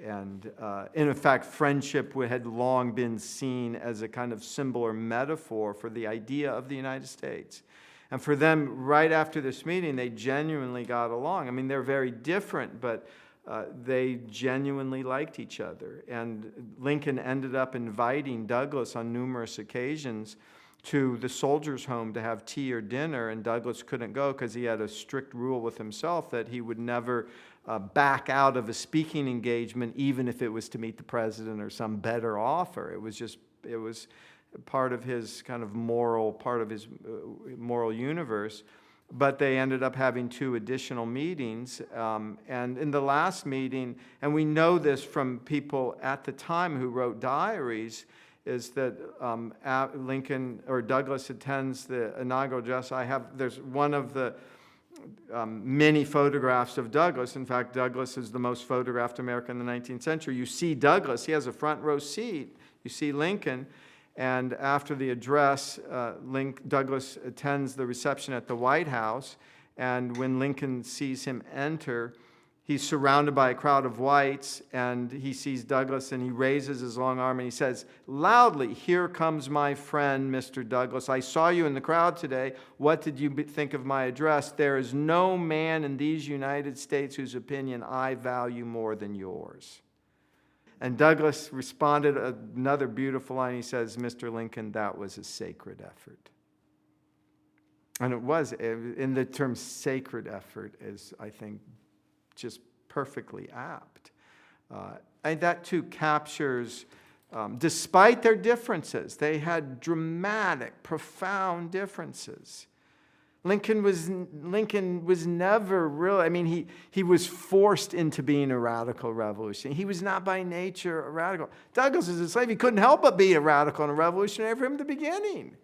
And in fact, friendship had long been seen as a kind of symbol or metaphor for the idea of the United States. And for them, right after this meeting, they genuinely got along. I mean, they're very different, but they genuinely liked each other. And Lincoln ended up inviting Douglass on numerous occasions to the soldiers' home to have tea or dinner, and Douglass couldn't go because he had a strict rule with himself that he would never back out of a speaking engagement, even if it was to meet the president or some better offer. It was part of his kind of moral universe. But they ended up having 2 additional meetings. And in the last meeting, and we know this from people at the time who wrote diaries, is that Lincoln or Douglass attends the inaugural address. There's one of the many photographs of Douglass. In fact, Douglass is the most photographed American in the 19th century. You see Douglass, he has a front row seat. You see Lincoln. And after the address, Douglass attends the reception at the White House. And when Lincoln sees him enter, he's surrounded by a crowd of whites, and he sees Douglass, and he raises his long arm, and he says loudly, "Here comes my friend, Mr. Douglass. I saw you in the crowd today. What did you think of my address? There is no man in these United States whose opinion I value more than yours." And Douglass responded another beautiful line. He says, "Mr. Lincoln, that was a sacred effort." And it was, in the term sacred effort is, I think, just perfectly apt. And that too captures, despite their differences, they had dramatic, profound differences. Lincoln was never really, I mean, he was forced into being a radical revolutionary. He was not by nature a radical. Douglass as a slave, he couldn't help but be a radical and a revolutionary from the beginning.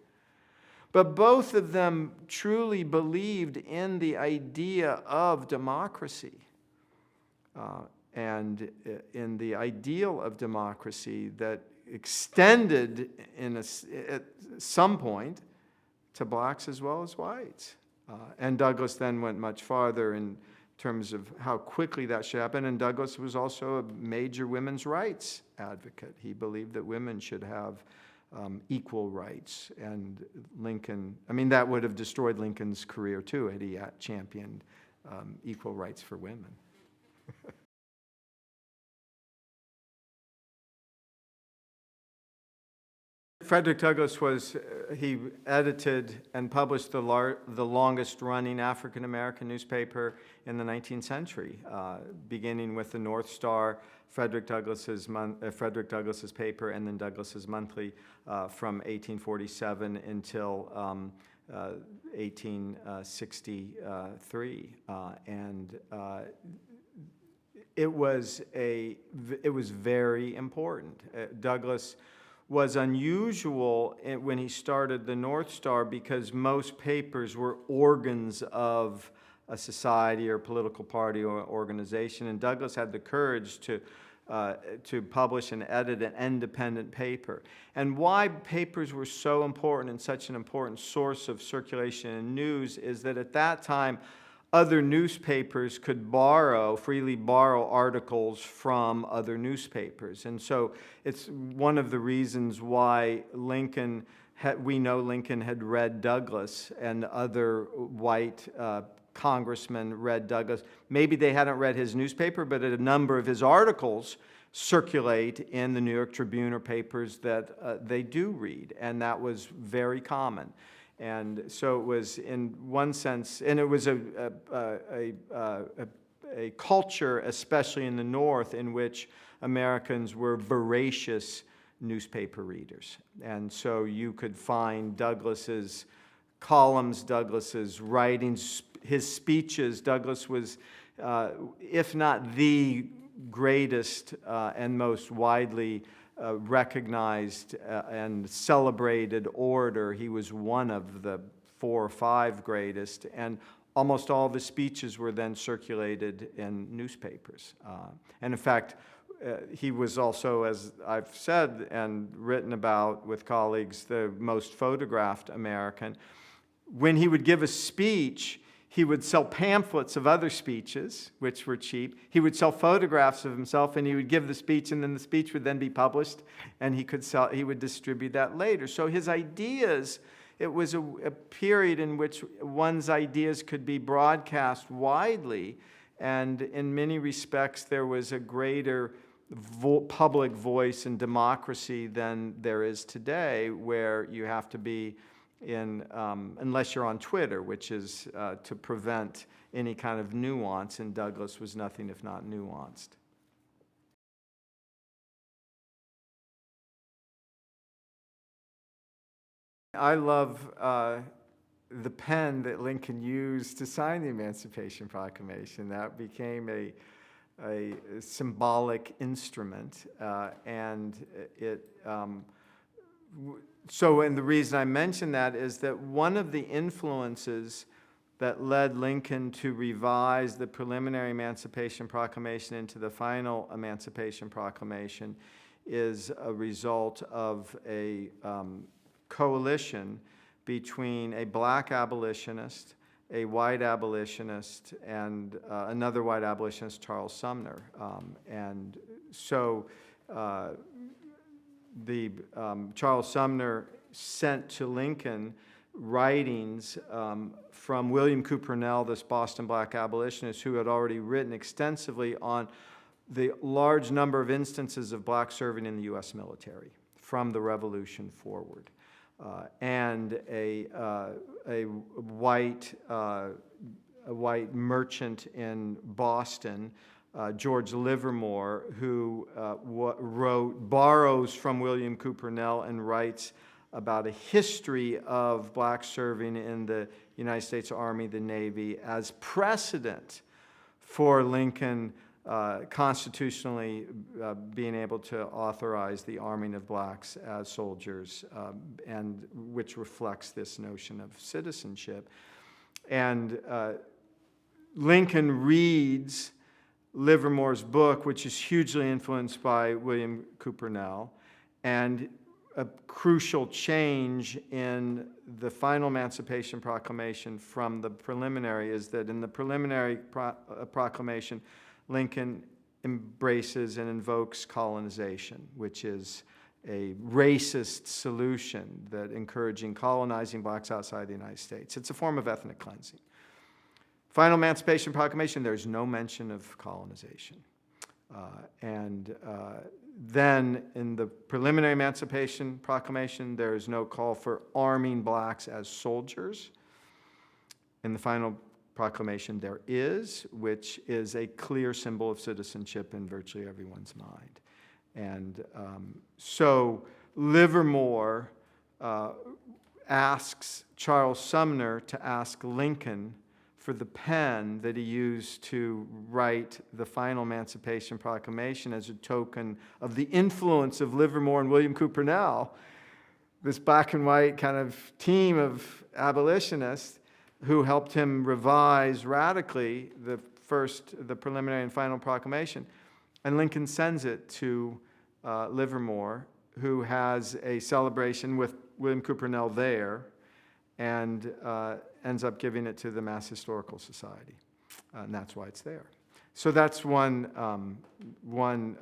But both of them truly believed in the idea of democracy and in the ideal of democracy that extended at some point to blacks as well as whites. And Douglass then went much farther in terms of how quickly that should happen. And Douglass was also a major women's rights advocate. He believed that women should have equal rights. And Lincoln, I mean, that would have destroyed Lincoln's career too had he championed equal rights for women. Frederick Douglass he edited and published the longest running African American newspaper in the 19th century, beginning with the North Star, Frederick Douglass's paper, and then Douglass's Monthly from 1847 until 1863. It was very important. Douglass was unusual when he started the North Star because most papers were organs of a society or political party or organization, and Douglass had the courage to publish and edit an independent paper. And why papers were so important and such an important source of circulation and news is that at that time, other newspapers could freely borrow articles from other newspapers. And so it's one of the reasons why we know Lincoln had read Douglass and other white congressmen read Douglass. Maybe they hadn't read his newspaper, but a number of his articles circulate in the New York Tribune or papers that they do read, and that was very common. And so it was, in one sense, and it was a culture, especially in the North, in which Americans were voracious newspaper readers. And so you could find Douglass's columns, Douglass's writings, his speeches. Douglass was, if not the greatest and most widely recognized and celebrated orator. He was one of the 4 or 5 greatest, and almost all of his speeches were then circulated in newspapers. And in fact, he was also, as I've said and written about with colleagues, the most photographed American. When he would give a speech, he would sell pamphlets of other speeches, which were cheap. He would sell photographs of himself, and he would give the speech, and then the speech would then be published, and he would distribute that later. So his ideas, it was a period in which one's ideas could be broadcast widely, and in many respects there was a greater public voice and democracy than there is today, where you have to be unless you're on Twitter, which is to prevent any kind of nuance, and Douglass was nothing if not nuanced. I love the pen that Lincoln used to sign the Emancipation Proclamation. That became a symbolic instrument, and and the reason I mention that is that one of the influences that led Lincoln to revise the preliminary Emancipation Proclamation into the final Emancipation Proclamation is a result of a coalition between a black abolitionist, a white abolitionist, and another white abolitionist, Charles Sumner. Charles Sumner sent to Lincoln writings from William Cooper Nell, this Boston black abolitionist, who had already written extensively on the large number of instances of blacks serving in the U.S. military from the Revolution forward, and a white merchant in Boston, George Livermore, who borrows from William Cooper Nell and writes about a history of blacks serving in the United States Army, the Navy, as precedent for Lincoln constitutionally being able to authorize the arming of blacks as soldiers, and which reflects this notion of citizenship. And Lincoln reads Livermore's book, which is hugely influenced by William Cooper Nell, and a crucial change in the final Emancipation Proclamation from the preliminary is that in the preliminary proclamation, Lincoln embraces and invokes colonization, which is a racist solution that encouraging colonizing blacks outside the United States. It's a form of ethnic cleansing. Final Emancipation Proclamation, there's no mention of colonization. Then in the preliminary Emancipation Proclamation, there is no call for arming blacks as soldiers. In the final proclamation, there is, which is a clear symbol of citizenship in virtually everyone's mind. And so Livermore asks Charles Sumner to ask Lincoln for the pen that he used to write the final Emancipation Proclamation as a token of the influence of Livermore and William Cooper Nell, this black and white kind of team of abolitionists who helped him revise radically the preliminary and final proclamation. And Lincoln sends it to Livermore, who has a celebration with William Cooper Nell there, and ends up giving it to the Mass Historical Society. And that's why it's there. So that's one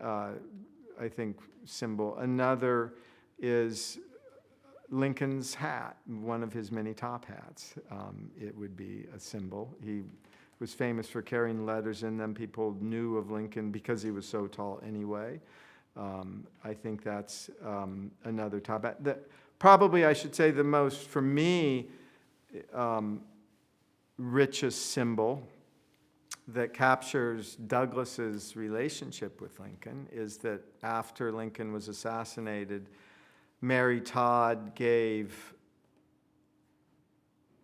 I think, symbol. Another is Lincoln's hat, one of his many top hats. It would be a symbol. He was famous for carrying letters in them. People knew of Lincoln because he was so tall anyway. I think that's another top hat. Probably, I should say, the most, for me, richest symbol that captures Douglass's relationship with Lincoln is that after Lincoln was assassinated, Mary Todd gave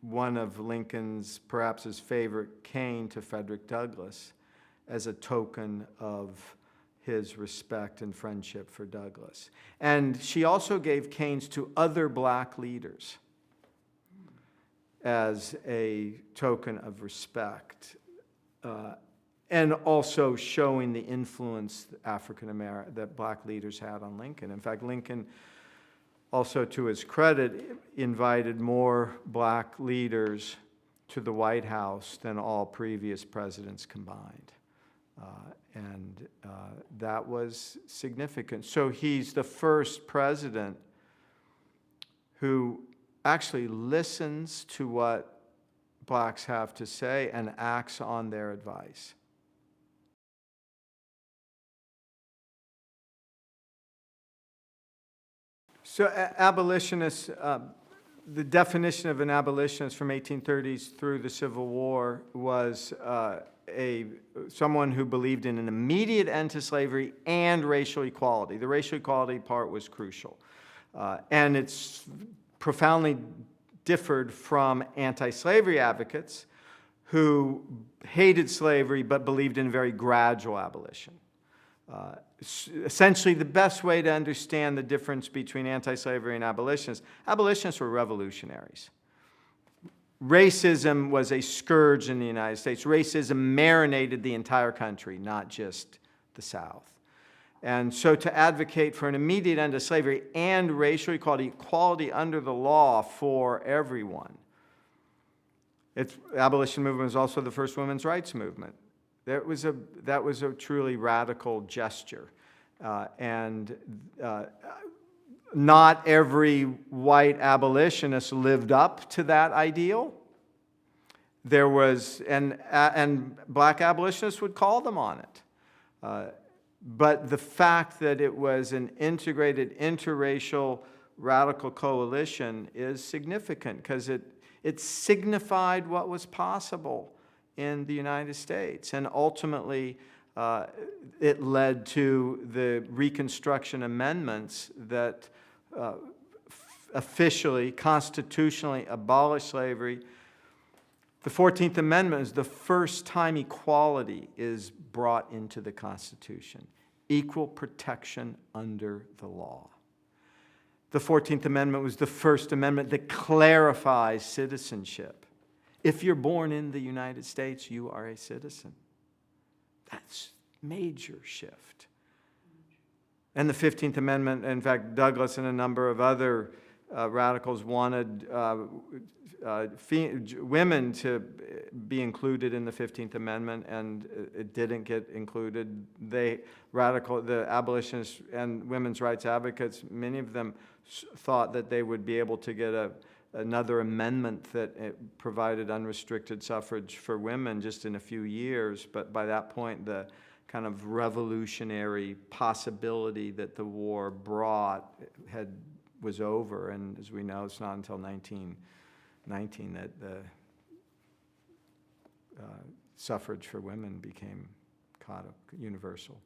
one of Lincoln's, perhaps his favorite, cane to Frederick Douglass as a token of his respect and friendship for Douglass. And she also gave canes to other black leaders as a token of respect, and also showing the influence that black leaders had on Lincoln. In fact, Lincoln, also to his credit, invited more black leaders to the White House than all previous presidents combined. And that was significant. So he's the first president who actually listens to what blacks have to say and acts on their advice. So abolitionists, the definition of an abolitionist from 1830s through the Civil War was someone who believed in an immediate end to slavery and racial equality. The racial equality part was crucial. And it's profoundly differed from anti-slavery advocates who hated slavery but believed in very gradual abolition. Essentially, the best way to understand the difference between anti-slavery and abolitionists were revolutionaries. Racism was a scourge in the United States. Racism marinated the entire country, not just the South. And so to advocate for an immediate end to slavery and racial equality, equality under the law for everyone. The abolition movement was also the first women's rights movement. That was a truly radical gesture. Not every white abolitionist lived up to that ideal. There was, and black abolitionists would call them on it. But the fact that it was an integrated interracial radical coalition is significant because it signified what was possible in the United States. And ultimately, it led to the Reconstruction amendments that officially, constitutionally abolished slavery. The 14th Amendment is the first time equality is brought into the Constitution. Equal protection under the law. The 14th Amendment was the first amendment that clarifies citizenship. If you're born in the United States, you are a citizen. That's a major shift. And the 15th Amendment, in fact, Douglass and a number of other radicals wanted women to be included in the 15th Amendment, and it didn't get included. The abolitionists and women's rights advocates, many of them thought that they would be able to get another amendment that provided unrestricted suffrage for women just in a few years. But by that point, the kind of revolutionary possibility that the war brought was over. And as we know, it's not until 1919 that the suffrage for women became universal.